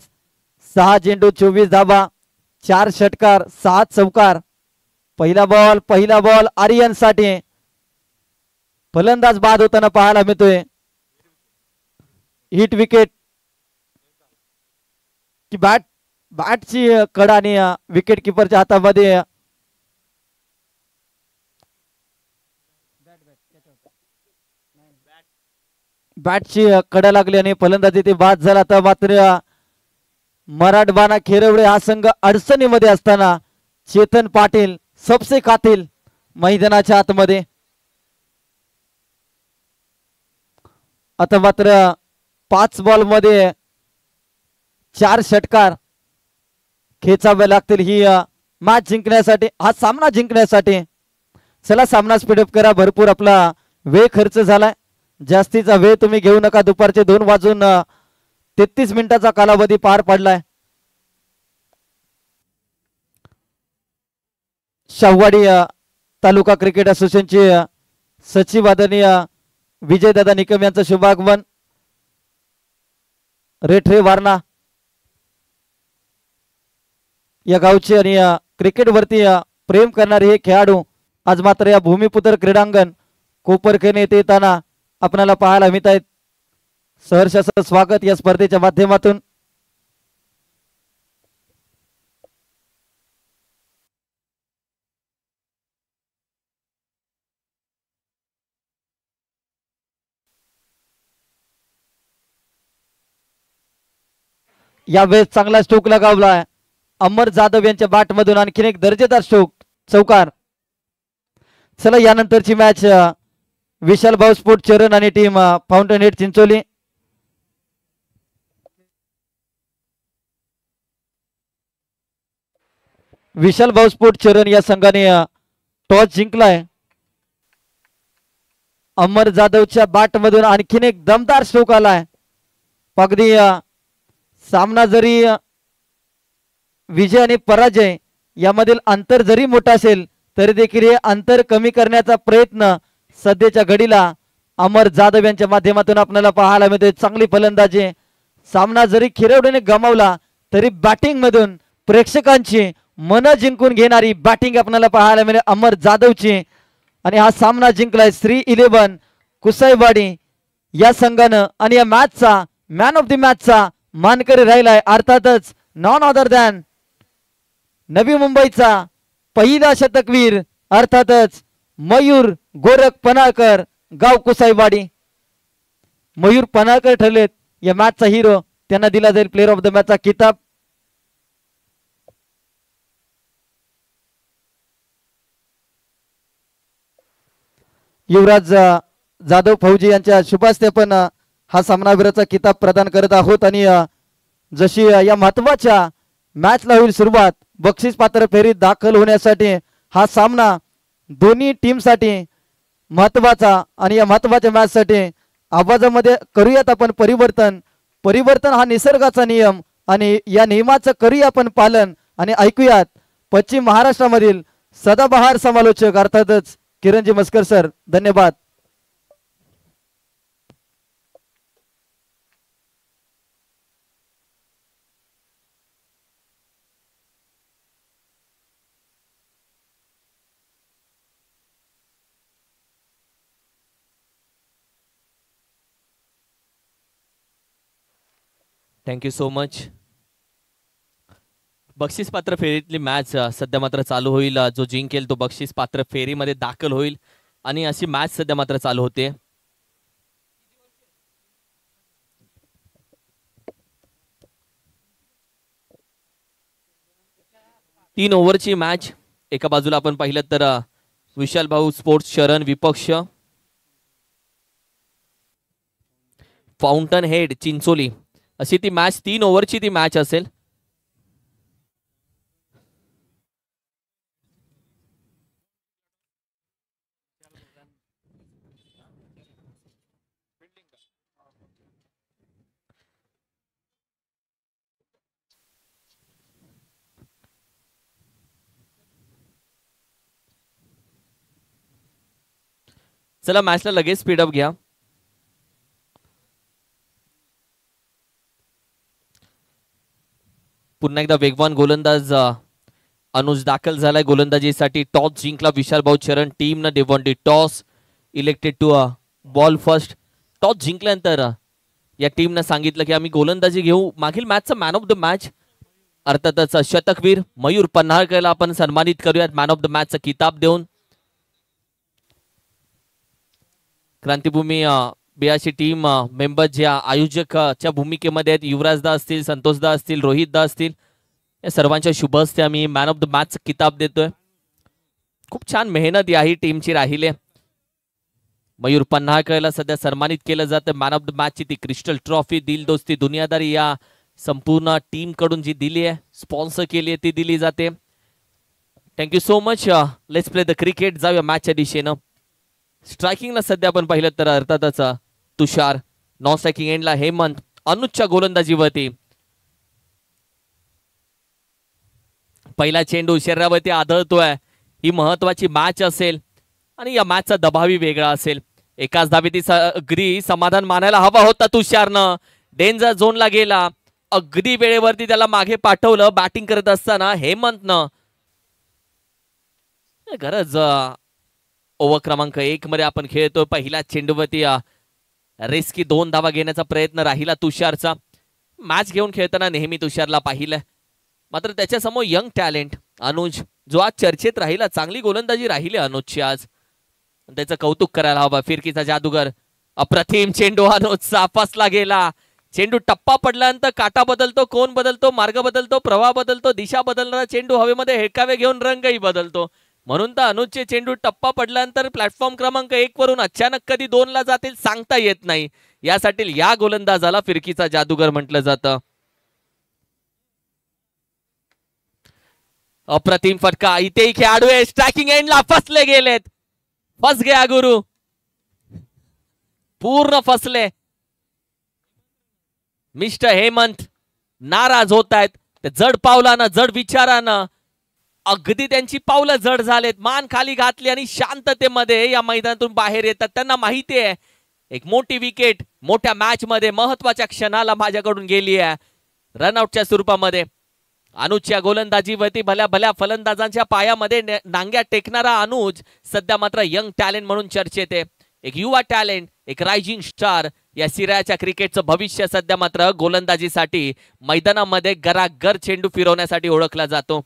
6 चेंडू 24 धावा, 4 षटकार, 6 चौकार. पहिला बॉल आर्यन साठी. फलंदाज बाद होताना पाहायला मिळतोय. हिट विकेट की बॅटची कड आणि विकेट किपरच्या हातामध्ये बॅटची कडा लागली आणि फलंदाजी ते बाद झाला. तर मात्र मराठवाडा खिरवडे हा संघ अडचणीमध्ये असताना चेतन पाटील सबसे कातील मैदानाच्या आतमध्ये. आता मात्र 5 बॉल मध्ये 4 षटकार खेचावे लागतील ही मॅच जिंकण्यासाठी, हा सामना जिंकण्यासाठी. चला सामना स्पीडअप करा. भरपूर आपला वेळ खर्च झालाय. जास्तीचा वेळ तुम्ही घेऊ नका. दुपारचे 2:33 मिनिटाचा कालावधी पार पडलाय. शाहूवाडी तालुका क्रिकेट असोसिएशनचे सचिव आदरणीय विजयदादा निकम यांचं शुभागमन. रेठरे वारणा या गावचे आणि क्रिकेट वरती प्रेम करणारे हे खेळाडू आज मात्र या भूमिपुत्र क्रीडांगण कोपरखेने येथे येताना आपल्याला पाहायला मिळत आहेत. सहर्ष असं स्वागत या स्पर्धेच्या माध्यमातून. यावेळेस चांगला स्ट्रोक लगावलाय अमर जाधव यांच्या बॅट मधून आणखीन एक दर्जेदार स्ट्रोक चौकार. चला यानंतरची मॅच विशाल भाऊ स्पोर्ट चरण आणि टीम फाउंटन हेड चिंचोली. विशाल भाऊ स्पोर्ट चरण या संघाने टॉस जिंकलाय. अमर जाधवच्या बॅट मधून आणखीन एक दमदार स्ट्रोक आलाय. अगदी सामना जरी विजय आणि पराजय यामधील अंतर जरी मोठा असेल तरी देखील हे अंतर कमी करण्याचा प्रयत्न सध्याच्या घडीला अमर जाधव यांच्या माध्यमातून आपल्याला पाहायला मिळतोय. चांगली फलंदाजी. सामना जरी खिरवडीने गमावला तरी बॅटिंग मधून प्रेक्षकांची मन जिंकून घेणारी बॅटिंग आपल्याला पाहायला मिळेल अमर जाधवची. आणि हा सामना जिंकलाय श्री 11 कुसाईवाडी या संघानं. आणि या मॅचचा मॅन ऑफ द मॅचचा मानकरी राहिलाय अर्थातच नॉन अदर दॅन नवी मुंबईचा पहिला शतकवीर अर्थातच मयूर गोरख पनाळकर गाव कुसाईवाडी. मयूर पनाळकर ठरलेत या मॅचचा हिरो. त्यांना दिला जाईल प्लेअर ऑफ द मॅचचा किताब. युवराज जाधव फौजी यांच्या शुभास्ते पण हा सामनावीराचा किताब प्रदान करत आहोत. आणि जशी या महत्वाच्या मॅचला होईल सुरुवात बक्षीस पात्र फेरीत दाखल होण्यासाठी हा सामना दोन्ही टीमसाठी महत्वाचा. आणि या महत्वाच्या मॅचसाठी आवाजामध्ये करूयात आपण परिवर्तन. परिवर्तन हा निसर्गाचा नियम आणि या नियमाचं करूया आपण पालन. आणि ऐकूयात पश्चिम महाराष्ट्रामधील सदाबहार समालोचक अर्थातच किरणजी मस्कर सर. धन्यवाद. Thank you so much. बक्षीस पात्र फेरीतली मॅच सध्या मात्र चालू होईल. जो जिंकेल तो बक्षीस पात्र फेरीमध्ये दाखल होईल. आणि अशी मॅच सध्या मात्र चालू होते. तीन ओव्हरची मॅच. एका बाजूला आपण पाहिलं तर विशाल भाऊ स्पोर्ट्स शरण विपक्ष फाउंटन हेड चिंचोली. अशी ती मॅच 3 ओव्हरची ती मॅच असेल. चला मॅचला लगेच स्पीडअप घ्या. पुन्हा एकदा वेगवान गोलंदाज अनुज दाखल झालाय गोलंदाजीसाठी. टॉस जिंकला विशाल भाऊ चरण टीम न डेव्हॉन्टी toss elected to bowl first. Toss जिंकल्यानंतर या टीमनं सांगितलं की आम्ही गोलंदाजी घेऊ. मागील मॅचचा मॅन ऑफ द मॅच अर्थातच शतकवीर मयूर पन्हाळकरला आपण सन्मानित करूयात मॅन ऑफ द मॅचचा किताब देऊन. क्रांतिभूमी बियाची टीम मेंबर ज्या आयोजकच्या भूमिकेमध्ये आहेत युवराजदा असतील संतोषदा असतील रोहितदा असतील या सर्वांच्या शुभ हस्ते आम्ही मॅन ऑफ द मॅच किताब देतोय. खूप छान मेहनत याही टीमची राहिली. मयूर पन्हाळकरला सध्या सन्मानित केलं जातं. मॅन ऑफ द मॅचची ती क्रिस्टल ट्रॉफी दिल दोस्ती दुनियादारी या संपूर्ण टीम कडून जी दिली आहे स्पॉन्सर केली आहे ती दिली जाते. Thank you so much. Let's play the cricket. जाऊया मॅचच्या दिशेनं. स्ट्रायकिंगला सध्या आपण पाहिलं तर अर्थातच तुषार. नॉन स्ट्रायकिंग एंडला हेमंत. अनुजच्या गोलंदाजीवरती पहिला चेंडू शरीरावरती आदळतोय. ही महत्वाची मॅच असेल आणि या मॅचचा दबावी वेगळा असेल. एकाच धावेती अगदी समाधान मानायला हवा होता तुषारनं. डेंजर झोनला गेला. अगदी वेळेवरती त्याला मागे पाठवलं. बॅटिंग करत असताना हेमंतनं गरज ओव्हर क्रमांक 1 मध्ये आपण खेळतोय. पहिल्या चेंडूवरती रिस्की 2 धावा घेण्याचा प्रयत्न राहिला तुषारचा. मॅच घेऊन खेळताना नेहमी तुषारला पाहिलं मात्र त्याच्यासमोर यंग टॅलेंट अनुज जो आज चर्चेत राहिला. चांगली गोलंदाजी राहिली अनुजची आज. त्याचं कौतुक करायला हवं. फिरकीचा जादूगर अप्रतिम चेंडू अनुज सापसला गेला. चेंडू टप्पा पडल्यानंतर काटा बदलतो, कोण बदलतो, मार्ग बदलतो, प्रवाह बदलतो, दिशा बदलणारा चेंडू हवेमध्ये हेडकावे घेऊन रंगही बदलतो. म्हणून तर अनुजचे चेंडू टप्पा पडल्यानंतर प्लॅटफॉर्म क्रमांक 1 वरून अचानक कधी 2 ला जातील सांगता येत नाही. यासाठी या गोलंदाजाला फिरकीचा जादूगर म्हटलं जातं. अप्रतिम फटका. इथेही खेळाडू स्ट्रायकिंग एंडला फसले गेलेत. फस गया गुरु, पूर्ण फसले. मिस्टर हेमंत नाराज होत आहेत. जड पावलानं, जड विचारानं अगदी त्यांची पावलं जड झालेत. मान खाली घातली आणि शांततेमध्ये या मैदानातून बाहेर येतात. त्यांना माहिती आहे एक मोठी विकेट मोठ्या मॅच मध्ये महत्वाच्या क्षणाला माझ्याकडून गेली आहे. रनआउटच्या स्वरूपामध्ये अनुजच्या गोलंदाजीवरती भल्या भल्या फलंदाजांच्या पायामध्ये नांग्या टेकणारा अनुज सध्या मात्र यंग टॅलेंट म्हणून चर्चेत आहे. एक युवा टॅलेंट, एक रायझिंग स्टार. या सिरायाच्या क्रिकेटचं भविष्य सध्या मात्र गोलंदाजीसाठी मैदानामध्ये गरागर चेंडू फिरवण्यासाठी ओळखला जातो.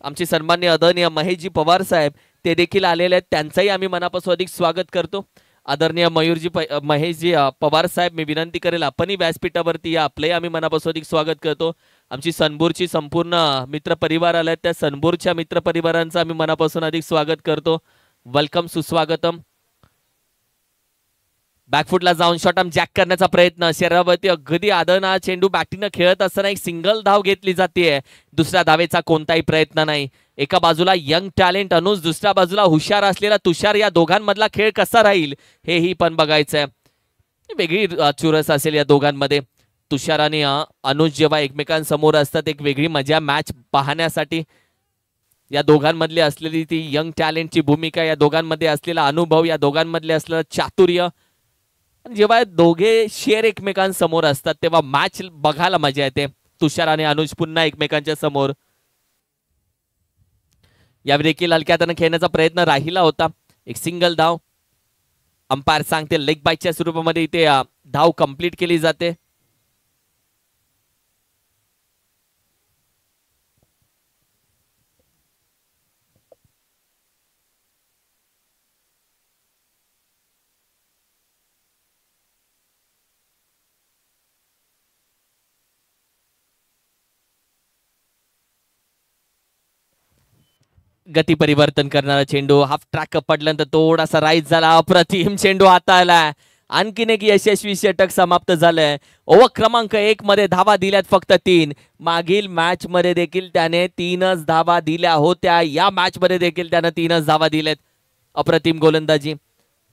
आमचे सन्माननीय आदरणीय महेशजी पवार साहेब ते देखील आलेले आहेत. त्यांचंही आम्ही मनापासून अधिक स्वागत करतो. आदरणीय महेशजी पवार साहेब, मी विनंती करेल आपणही व्यासपीठावरती या. आपलंही आम्ही मनापासून अधिक स्वागत करतो. आमची सनबूरची संपूर्ण मित्रपरिवार आलाय, त्या सनबूरच्या मित्रपरिवारांचं आम्ही मनापासून अधिक स्वागत करतो. वेलकम, सुस्वागतम. बॅकफुटला जाऊन शॉटम जॅक करण्याचा प्रयत्न. शरीरावरती अगदी आदळणारा चेंडू बॅटिंगनं खेळत असताना एक सिंगल धाव घेतली जाते. दुसऱ्या धावेचा कोणताही प्रयत्न नाही. एका बाजूला यंग टॅलेंट अनुज, दुसऱ्या बाजूला हुशार असलेला तुषार. या दोघांमधला खेळ कसा राहील हेही पण बघायचंय. वेगळी चुरस असेल या दोघांमध्ये. तुषार आणि अनुज जेव्हा एकमेकांसमोर असतात एक वेगळी मजा मॅच पाहण्यासाठी. या दोघांमधली असलेली ती यंग टॅलेंटची भूमिका, या दोघांमध्ये असलेला अनुभव, या दोघांमधले असलेलं चातुर्य, जेव्हा दोघे शेर एकमेकांसमोर असतात तेव्हा मॅच बघायला मजा येते. तुषार आणि अनुज पुन्हा एकमेकांच्या समोर. यावेळी देखील हलक्या हाताने खेळण्याचा प्रयत्न राहिला होता. एक सिंगल धाव. अंपायर सांगते लेग बाईटच्या स्वरूपामध्ये इथे धाव कंप्लीट केली जाते. गती परिवर्तन करणारा चेंडू हाफ ट्रॅक पडल्यानंतर थोडासा राईज झाला. अप्रतिम चेंडू हाताळला. आणखीन एक यशस्वी षटक समाप्त झालंय. ओव्हर क्रमांक 1 मध्ये धावा दिल्यात फक्त 3. मागील मॅच मध्ये देखील त्याने 3च धावा दिल्या होत्या. या मॅच मध्ये देखील त्याने 3च धावा दिल्यात. अप्रतिम गोलंदाजी.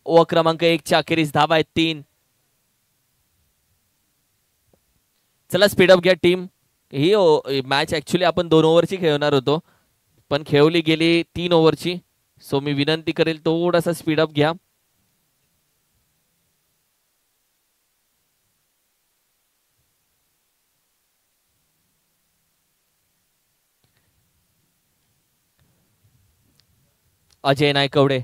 ओव्हर क्रमांक 1 च्या अखेरीस धावा आहेत 3. चला स्पीडअप घ्या टीम. ही मॅच ऍक्च्युली आपण 2 ओव्हरची खेळणार होतो पण खेळवली गेली 3 ओव्हरची. सो मी विनंती करेल थोडासा स्पीडअप घ्या. अजय नायकवडे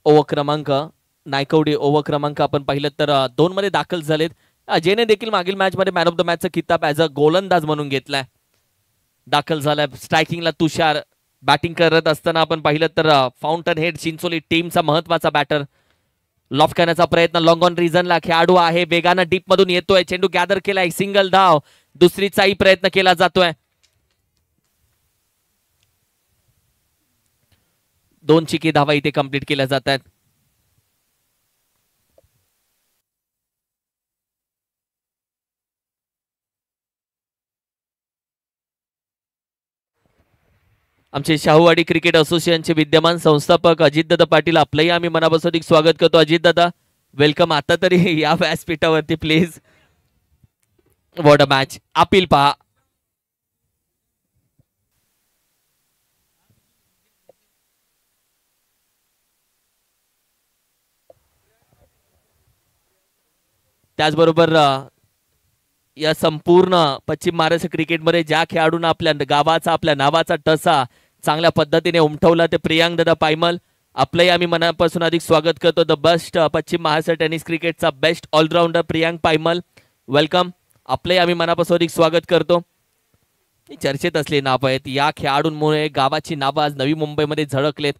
ओव्हर क्रमांक ओव्हर क्रमांक आपण पाहिलं तर 2 मध्ये दाखल झालेत. अजयने देखील मागील मॅच मध्ये मॅन ऑफ द मॅचचा किताब ऍज अ गोलंदाज म्हणून घेतलाय. दाखल झालाय. स्ट्रायकिंगला तुषार. बॅटिंग करत असताना आपण पाहिलं तर फाउंटन हेड चिंचोली टीमचा महत्वाचा बॅटर. लॉफ्ट करण्याचा प्रयत्न लॉंग ऑन रिझनला खेळाडू आहे. वेगानं डीप मधून येतोय. चेंडू गॅदर केला. एक सिंगल धाव. दुसरीचाही प्रयत्न केला जातोय. 2 चिकी धावा इथे कंप्लीट केल्या जात आहेत. आमचे शाहूवाडी क्रिकेट असोसिएशनचे विद्यमान संस्थापक अजितदादा पाटील, आपलंही आम्ही मनापासून स्वागत करतो. अजितदादा वेलकम. आता तरी या व्यासपीठावरती please. What a match. Appeal पहा. त्याचबरोबर या संपूर्ण पश्चिम महाराष्ट्र क्रिकेटमध्ये ज्या खेळाडूंना आपल्या गावाचा आपल्या नावाचा ठसा चांगल्या पद्धतीने उमटवला ते प्रियांक दादा पायमल, आपलंही आम्ही मनापासून अधिक स्वागत करतो. द बेस्ट पश्चिम महाराष्ट्र टेनिस क्रिकेटचा बेस्ट ऑलराऊंडर प्रियांक पायमल, वेलकम. आपलंही आम्ही मनापासून अधिक स्वागत करतो. चर्चेत असले नाव आहेत. या खेळाडूंमुळे गावाची नावं आज नवी मुंबईमध्ये झळकलेत.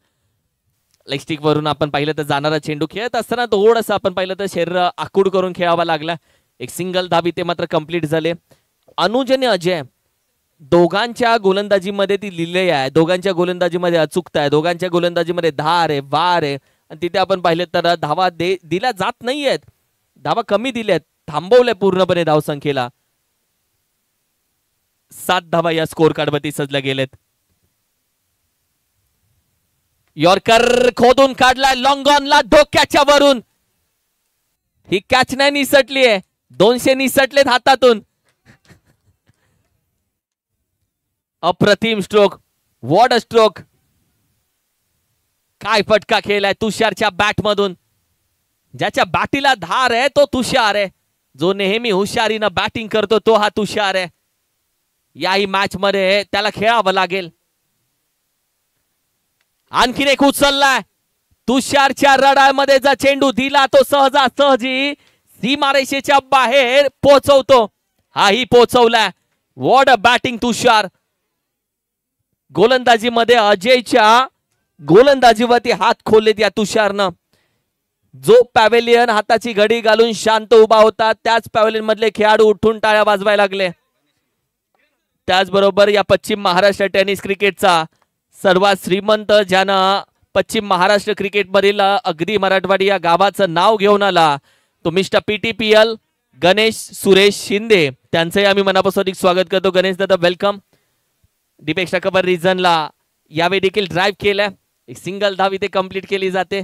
लेगस्टिक वरून आपण पाहिलं तर जाणारा चेंडू खेळत असताना थोडंसं आपण पाहिलं तर शरीर आखूड करून खेळावा लागला. एक सिंगल धाव इथे मात्र कंप्लीट झाले. अनुज आणि अजय दोघांच्या गोलंदाजीमध्ये ती लिहिलेली आहे, दोघांच्या गोलंदाजीमध्ये अचूकता आहे, दोघांच्या गोलंदाजीमध्ये धार आहे, वार आहे. आणि तिथे आपण पाहिलं तर धावा दिल्या जात नाहीयेत, धावा कमी दिल्यात, थांबवल्या पूर्णपणे धावसंख्येला. 7 धावा या स्कोर कार्डवरती सजल्या गेलेत. यॉर्कर खोदून काढलाय लॉंग ऑनला डोक्याच्या वरून. ही कॅच नाही निसटली आहे, 200 निसटलेत हातातून. अप्रतिम स्ट्रोक, व्हॉट अ स्ट्रोक. काय फटका खेळलाय तुषारच्या बॅट मधून. ज्याच्या बॅटीला धार आहे तो तुषार आहे, जो नेहमी हुशारीनं बॅटिंग करतो तो हा तुषार आहे. याही मॅच मध्ये त्याला खेळावं लागेल. आणखीन एक उचललाय तुषारच्या रडामध्ये, जर चेंडू दिला तो सहजासहजी सीमारेषेच्या बाहेर पोहोचवतो. हाही पोहोचवलाय. व्हॉट अ बॅटिंग तुषार. गोलंदाजीमध्ये अजयच्या गोलंदाजीवरती हात खोललेत या तुषारनं. जो पॅव्हेलियन हाताची घडी घालून शांत उभा होता त्याच पॅव्हेलियन मधले खेळाडू उठून टाळ्या वाजवायला लागले. त्याचबरोबर या पश्चिम महाराष्ट्र टेनिस क्रिकेटचा सर्वात श्रीमंत, ज्यानं पश्चिम महाराष्ट्र क्रिकेट मधील अगदी मराठवाडी या गावाचं नाव घेऊन आला, तो मिस्टर PTPL गणेश सुरेश शिंदे. त्यांचंही आम्ही मनापासून स्वागत करतो. गणेश दादा वेलकम. डीप एक्स्ट्रा कव्हर रिजनला यावेळी देखील ड्राईव्ह केलाय. एक सिंगल धाव इथे कंप्लीट केली जाते.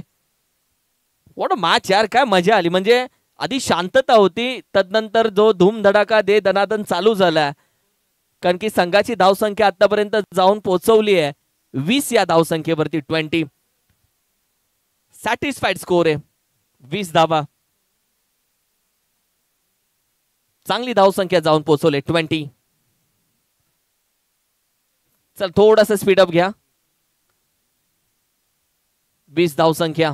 व्हॉट अ मॅच यार, काय मजा आली. म्हणजे आधी शांतता होती, तदनंतर जो धूमधडाका दे दनादन चालू झाला. कारण की संघाची धावसंख्या आतापर्यंत जाऊन पोहोचवली आहे 20 या धावसंख्येवरती. 20 सॅटिस्फाईड स्कोर आहे. 20 धावा, चांगली धावसंख्या जाऊन पोहोचवले 20. चल थोडस स्पीडअप घ्या. 20 धावसंख्या.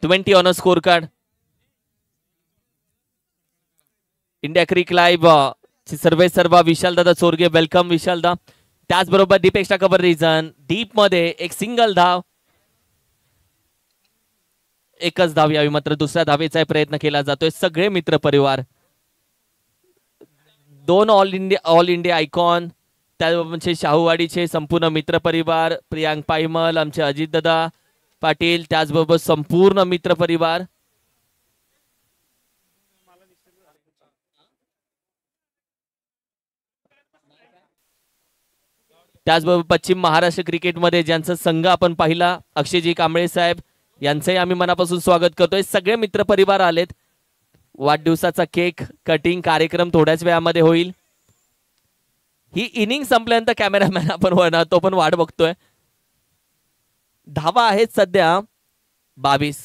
Twenty on a score card. India cric live सर्व विशाल दादा चोरगे वेलकम विशाल दा. त्याचबरोबर deep extra cover region deep मध्ये एक सिंगल धाव, एकच धाव यावी, मात्र दुसऱ्या धावेचा प्रयत्न केला जातोय. सगळे मित्र परिवार, 2 ऑल इंडिया आयकॉन, त्याचे शाहूवाडीचे संपूर्ण मित्र परिवार, प्रियांक पायमल, आमचे अजित दादा पाटील, त्याचबरोबर संपूर्ण मित्र परिवार. त्याचबरोबर पश्चिम महाराष्ट्र क्रिकेटमध्ये ज्यांचा संघ आपण पाहिला, अक्षयजी कांबळे साहेब, यांचंही आम्ही मनापासून स्वागत करतोय. सगळे मित्र परिवार आलेत. वाढदिवसाचा केक कटिंग कार्यक्रम थोड्याच वेळामध्ये होईल. ही इनिंग संपल्यानंतर कॅमेरामॅन आपण होणार, तो पण वाट बघतोय. धावा आहेत सध्या 22.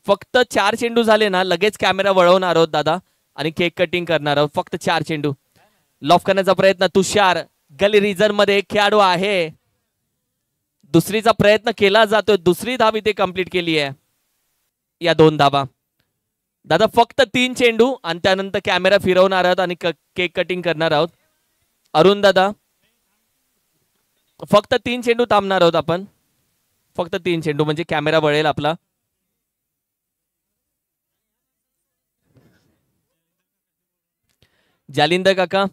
फक्त 4 चेंडू झाले ना लगेच कॅमेरा वळवणार आहोत दादा आणि केक कटिंग करणार आहोत. फक्त 4 चेंडू. लॉफ करण्याचा प्रयत्न तुषार, गली रिजन मध्ये एक खेळाडू आहे, दुसरीचा प्रयत्न केला जातोय. दुसरी धाव इथे कंप्लीट केली आहे. या 2 धावा दादा. फक्त 3 चेंडू आणि त्यानंतर कॅमेरा फिरवणार आहोत आणि केक कटिंग करणार आहोत. अरुण दादा फक्त 3 चेंडू थांबणार आहोत आपण. फक्त 3 चेंडू म्हणजे कॅमेरा वळेल आपला. जालिंदर काका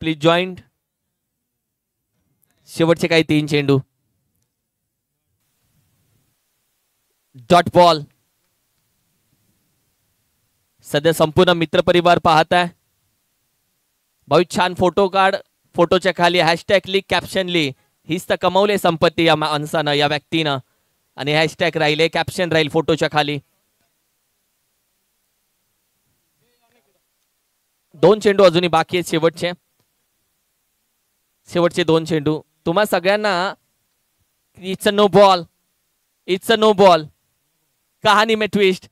प्लीज जॉईंट. शेवटचे काही 3 चेंडू. Dot ball. सध्या संपूर्ण मित्र परिवार पाहत आहे. भाऊ छान फोटो काढ. फोटोच्या खाली हॅशटॅग लिख, कॅप्शन लिह. हीच तर कमवले संपत्ती या माणसानं, या व्यक्तीनं. आणि हॅशटॅग राहिले, कॅप्शन राहील फोटोच्या खाली. 2 चेंडू अजूनही बाकी आहेत. शेवटचे 2 चेंडू. तुम्हा सगळ्यांना it's a no ball, it's a no ball. कहाणी में ट्विस्ट.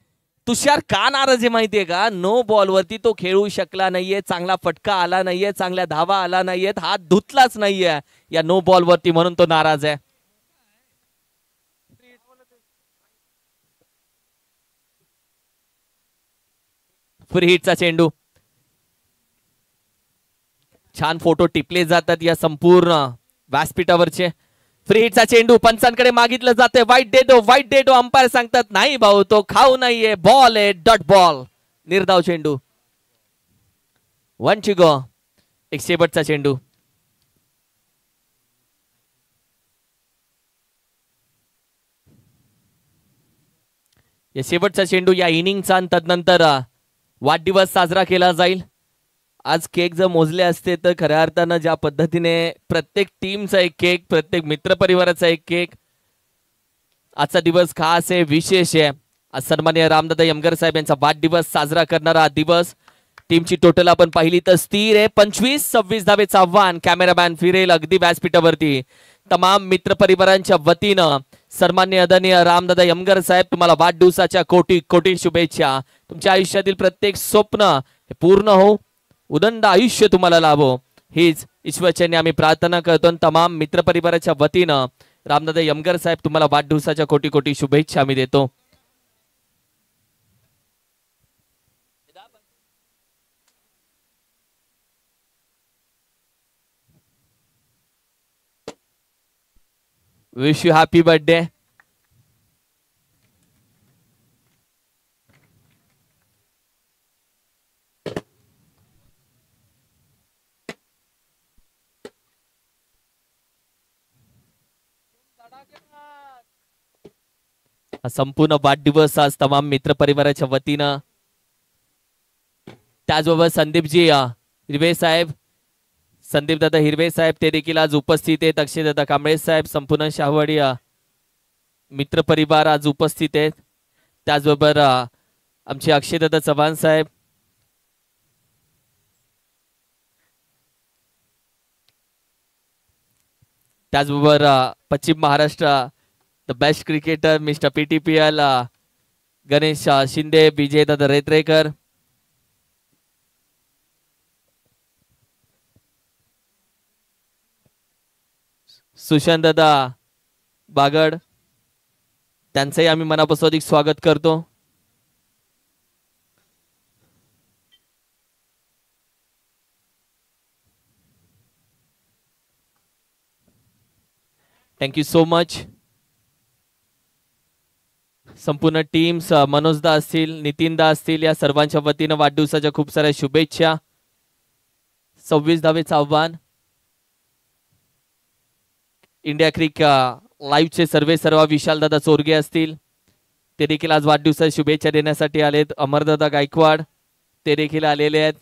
तुषार का नाराज आहे माहितीये का? नो बॉल वरती तो खेळू शकला नाहीये, चांगला फटका आला नाहीये, चांगल्या धावा आला नाहीयेत, हात धुतलाच नाहीये या नो बॉल वरती, म्हणून तो नाराज आहे. फ्री हिटचा चेंडू. छान फोटो टिपले जातात या संपूर्ण व्यासपीठावरचे. फ्री हिटचा चेंडू पंचांकडे मागितलं जाते. वाईट डेटो अंपायर सांगतात नाही भाऊ तो खाऊ नाहीये, बॉल आहे, डॉट बॉल. निर्धाव चेंडू. 1 to go. एक शेवटचा चेंडू. या शेवटचा चेंडू या इनिंगचा आणि तदनंतर वाढदिवस साजरा केला जाईल. आज केक जर मोजले असते तर खऱ्या अर्थानं ज्या पद्धतीने प्रत्येक टीमचा एक केक, प्रत्येक मित्रपरिवाराचा एक केक. आजचा दिवस खास आहे, विशेष आहे. आज सन्माननीय रामदादा यमगर साहेब यांचा वाढदिवस साजरा करणारा हा दिवस. टीमची टोटल आपण पाहिली तर स्थिर आहे. 25-26 धावेचं आव्हान. कॅमेरामॅन फिरेल अगदी व्यासपीठावरती. तमाम मित्रपरिवारांच्या वतीनं सन्माननीय आदरणीय रामदादा यमगर साहेब तुम्हाला वाढदिवसाच्या कोटी कोटी शुभेच्छा. तुमच्या आयुष्यातील प्रत्येक स्वप्न हे पूर्ण हो, उदंड आयुष्य तुम्हाला लाभो हीच ईश्वरचरणी आम्ही प्रार्थना करतो. तमाम मित्रपरिवाराच्या वतीनं रामदादा यमगर साहेब तुम्हाला वाढदिवसाच्या कोटी कोटी शुभेच्छा आम्ही देतो. Wish you happy birthday. संपूर्ण वाढदिवस आज तमाम मित्रपरिवाराच्या वतीनं, त्याचबरोबर संदीपजी हिरवे साहेब, संदीप दादा हिरवे साहेब ते देखील आज उपस्थित आहेत. अक्षय दादा कांबळे साहेब, संपूर्ण शाहवाडी मित्रपरिवार आज उपस्थित आहेत. त्याचबरोबर आमचे अक्षय दादा चव्हाण साहेब, त्याचबरोबर पश्चिम Maharashtra the best cricketer mister PTPL Ganesh Shinde, Vijay दादा रेत्रेकर, सुशांत दादा बागड, त्यांचंही आम्ही मनापासून अधिक स्वागत करतो. Thank you so much. संपूर्ण टीम्स, मनोजदा असतील, नितीनदा असतील, या सर्वांच्या वतीनं वाढदिवसाच्या खूप साऱ्या शुभेच्छा. 26 धावेचं आव्हान. इंडिया क्रिक लाईव्हचे सर्व विशाल दादा चोरगे असतील, ते देखील आज वाढदिवसाच्या शुभेच्छा देण्यासाठी आलेत. अमरदादा गायकवाड ते देखील आलेले आहेत.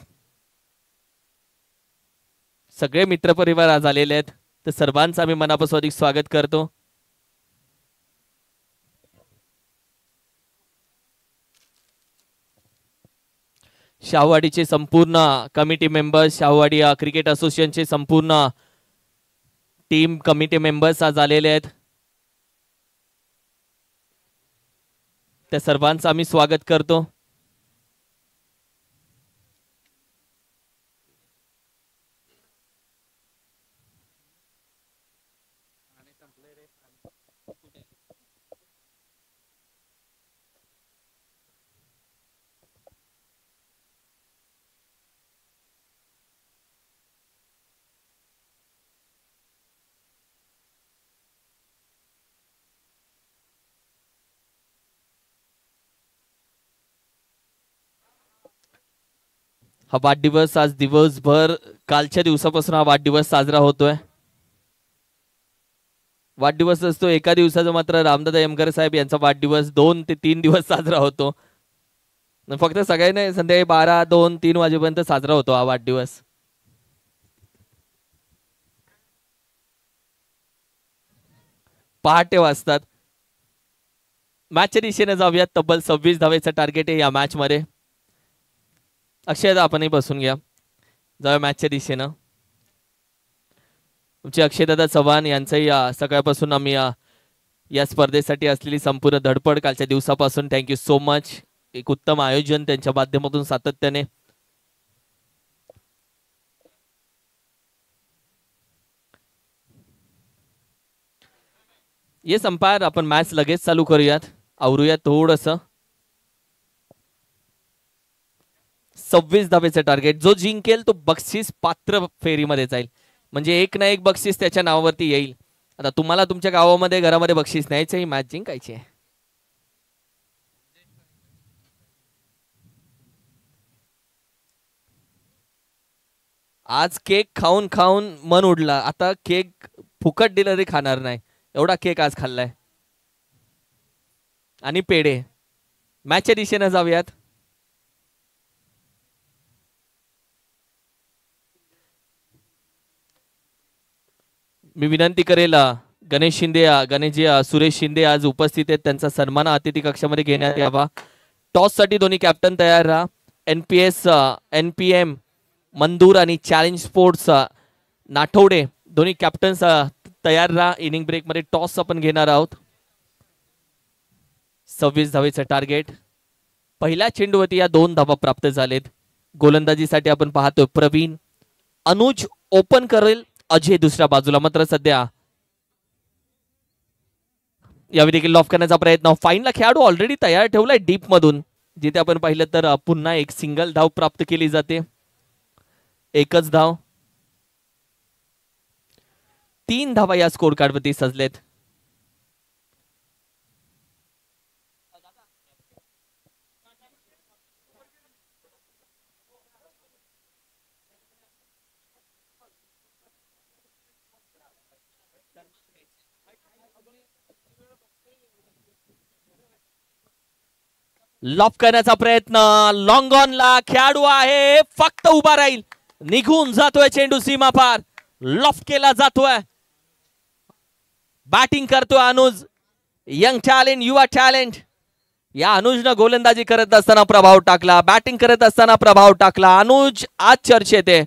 सगळे मित्रपरिवार आज आलेले आहेत, तर सर्वांचं आम्ही मनापासून अधिक स्वागत करतो. शाहूवाडीचे संपूर्ण कमिटी मेंबर्स, शाहूवाडी क्रिकेट असोसिएशनचे संपूर्ण टीम कमिटी मेंबर्स आज आलेले आहेत. त्या सर्वांचं आम्ही स्वागत करतो. हा वाढदिवस आज दिवसभर, कालच्या दिवसापासून हा वाढदिवस साजरा होतोय. वाढदिवस असतो एका दिवसाचा, मात्र रामदादा यमगर साहेब यांचा वाढदिवस 2 ते 3 दिवस साजरा होतो. फक्त सगळ्यांना संध्याकाळी 12, 2, 3 वाजेपर्यंत साजरा होतो हा वाढदिवस. पहाटे वाजतात. मॅचच्या दिशेने जाऊयात. तब्बल 26 धावेचं टार्गेट आहे या मॅच मध्ये. अक्षयदा आपणही बसून घ्या, जाऊया मॅचच्या दिशेनं. तुमचे अक्षयदादा चव्हाण यांचंही सकाळपासून आम्ही या स्पर्धेसाठी असलेली संपूर्ण धडपड कालच्या दिवसापासून, थँक्यू सो मच. एक उत्तम आयोजन त्यांच्या माध्यमातून सातत्याने. ये संपायर आपण मॅच लगेच चालू करूयात, आवरूयात थोडंसं. 26 धावेचे टार्गेट. जो जिंकेल तो बक्षीस पात्र फेरीमध्ये जाईल, म्हणजे एक ना एक बक्षीस त्याच्या नावावरती येईल. आता तुम्हाला तुमच्या गावामध्ये घरामध्ये बक्षीस न्यायचं, ही मॅच जिंकायची आहे. आज केक खाऊन खाऊन मन उडलं. आता केक फुकट दिलं तरी खाणार नाही, एवढा केक आज खाल्लाय. आणि पेढे. मॅचच्या दिशेने जाऊयात. मी विनंती करेल गणेश शिंदे, गणेशजी, सुरेश शिंदे आज उपस्थित आहेत, त्यांचा सन्मान अतिथी कक्षामध्ये घेण्यात यावा. टॉस साठी दोन्ही कॅप्टन तयार राहा. NPM मंदूर आणि चॅलेंज स्पोर्ट्स नाठवडे दोन्ही कॅप्टन्स तयार राहा. इनिंग ब्रेक मध्ये टॉस आपण घेणार आहोत. 26 धावेचं टार्गेट. पहिल्या चेंडूवरती या 2 धावा प्राप्त झालेत. गोलंदाजीसाठी आपण पाहतोय प्रवीण. अनुज ओपन करेल, अजय दुसऱ्या बाजूला. मात्र सध्या यावेळी देखील लॉफ करण्याचा प्रयत्न. फाईनला खेळाडू ऑलरेडी तयार ठेवलाय डीप मधून, जिथे आपण पाहिलं तर पुन्हा एक सिंगल धाव प्राप्त केली जाते. एकच धाव. 3 धावा या स्कोर कार्डवरती सजलेत. लॉफ करण्याचा प्रयत्न. लॉंग ऑन ला खेळाडू आहे, फक्त उभा राहील. निघून जातोय चेंडू सीमा पार. लॉफ केला जातोय. बॅटिंग करतोय अनुज. यंग टॅलेंट, युवा टॅलेंट. या अनुजनं गोलंदाजी करत असताना प्रभाव टाकला, बॅटिंग करत असताना प्रभाव टाकला. अनुज आज चर्चेत आहे.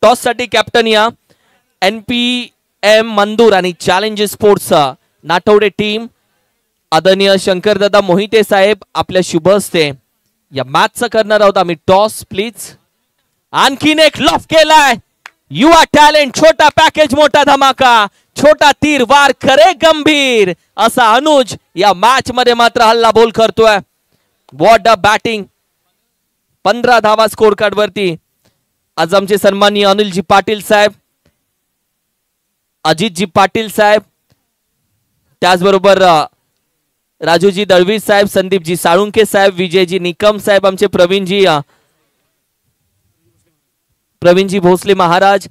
टॉस साठी कॅप्टन या NPM मंदूर आणि चॅलेंज स्पोर्ट्स नाठवडे टीम. आदरणीय शंकरदादा मोहिते साहेब आपल्या शुभ हस्ते या मॅचचं करणार आहोत आम्ही टॉस. प्लीज. आणखीन एक लॉफ केलाय. युवा टॅलेंट. छोटा पॅकेज मोठा धमाका. छोटा तीर वार करे गंभीर असा अनुज या मॅच मध्ये मात्र हल्ला बोल करतोय. What a batting. 15 धावा स्कोर कार्ड वरती. आज आमचे सन्माननीय अनिलजी पाटील साहेब, अजितजी पाटील साहेब, त्याचबरोबर राजूजी दळवी साहेब, संदीपजी साळुंके साहेब, विजयजी निकम साहेब, आमचे प्रवीणजी भोसले महाराज,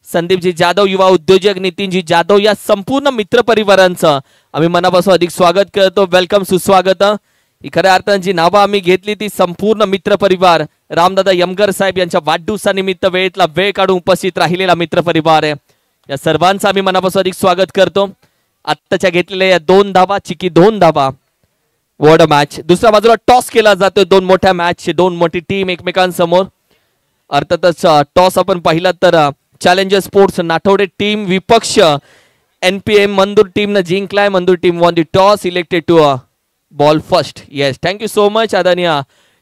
संदीपजी जाधव युवा उद्योजक, नितीनजी जाधव, या संपूर्ण मित्र परिवारांचं आम्ही मनापासून अधिक स्वागत करतो. वेलकम, सुस्वागत. खऱ्या अर्थाने जी नावं आम्ही घेतली ती संपूर्ण मित्र परिवार रामदादा यमगर साहेब यांच्या वाढदिवसानिमित्त वेळेतला वेळ काढून उपस्थित राहिलेला मित्र परिवार आहे. या सर्वांचं आम्ही मनापासून अधिक स्वागत करतो. आत्ताच्या घेतलेल्या या 2 धावा, चिकी 2 धावा. What a match. दुसऱ्या बाजूला टॉस केला जातोय. 2 मोठ्या मॅच, 2 मोठी टीम एकमेकांसमोर. अर्थातच टॉस आपण पाहिला तर चॅलेंजर स्पोर्ट्स नाठवडे टीम विपक्ष NPM मंदूर टीमनं जिंकलाय. Mandur team won the toss, elected to bowl first. Yes, thank you so much आदरणीय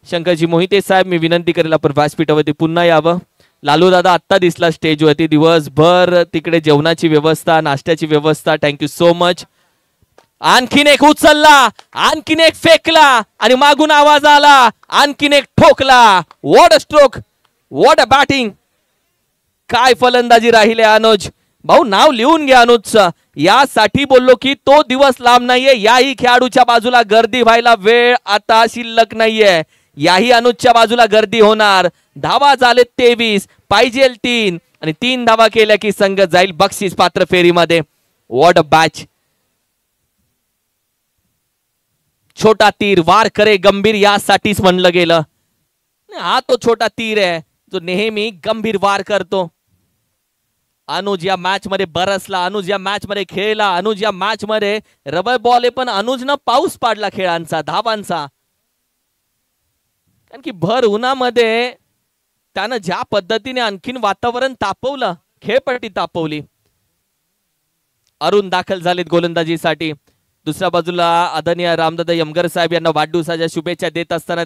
शंकरजी मोहिते साहेब. मी विनंती करेल आपण व्यासपीठावरती पुन्हा यावं. लालू दादा आत्ता दिसला स्टेजवरती. दिवसभर तिकडे जेवणाची व्यवस्था, नाश्त्याची व्यवस्था. Thank you so much. आणखीन एक उचलला, आणखीन एक फेकला आणि मागून आवाज आला. आणखीन एक ठोकला. What a stroke, what a batting. काय फलंदाजी राहिले अनुज भाऊ. नाव लिहून घ्या अनुजचं. यासाठी बोललो की तो दिवस लांब नाहीये. याही खेळाडूच्या बाजूला गर्दी व्हायला वेळ आता शिल्लक नाहीये. याही अनुजच्या बाजूला गर्दी होणार. धावा झाले 23, पाहिजे 3 आणि 3 धावा केल्या की संघ जाईल बक्षीस पात्र फेरीमध्ये. What a batch. छोटा तीर वार करे गंभीर, यासाठीच म्हणलं गेलं. हा तो छोटा तीर आहे जो नेहमी गंभीर वार करतो. अनुज या मॅच मध्ये बरसला. अनुज या मॅच मध्ये खेळला. अनुज या मॅच मध्ये रबर बॉल आहे, पण अनुजनं पाऊस पाडला खेळांचा, धावांचा. कारण की भर उन्हामध्ये त्यानं ज्या पद्धतीने आणखीन वातावरण तापवलं, खेळपट्टी तापवली. अरुण दाखल झालेत गोलंदाजीसाठी. दुसऱ्या बाजूला आदरणीय रामदादा यमगर साहेब यांना वाढदिवसाच्या शुभेच्छा देत असताना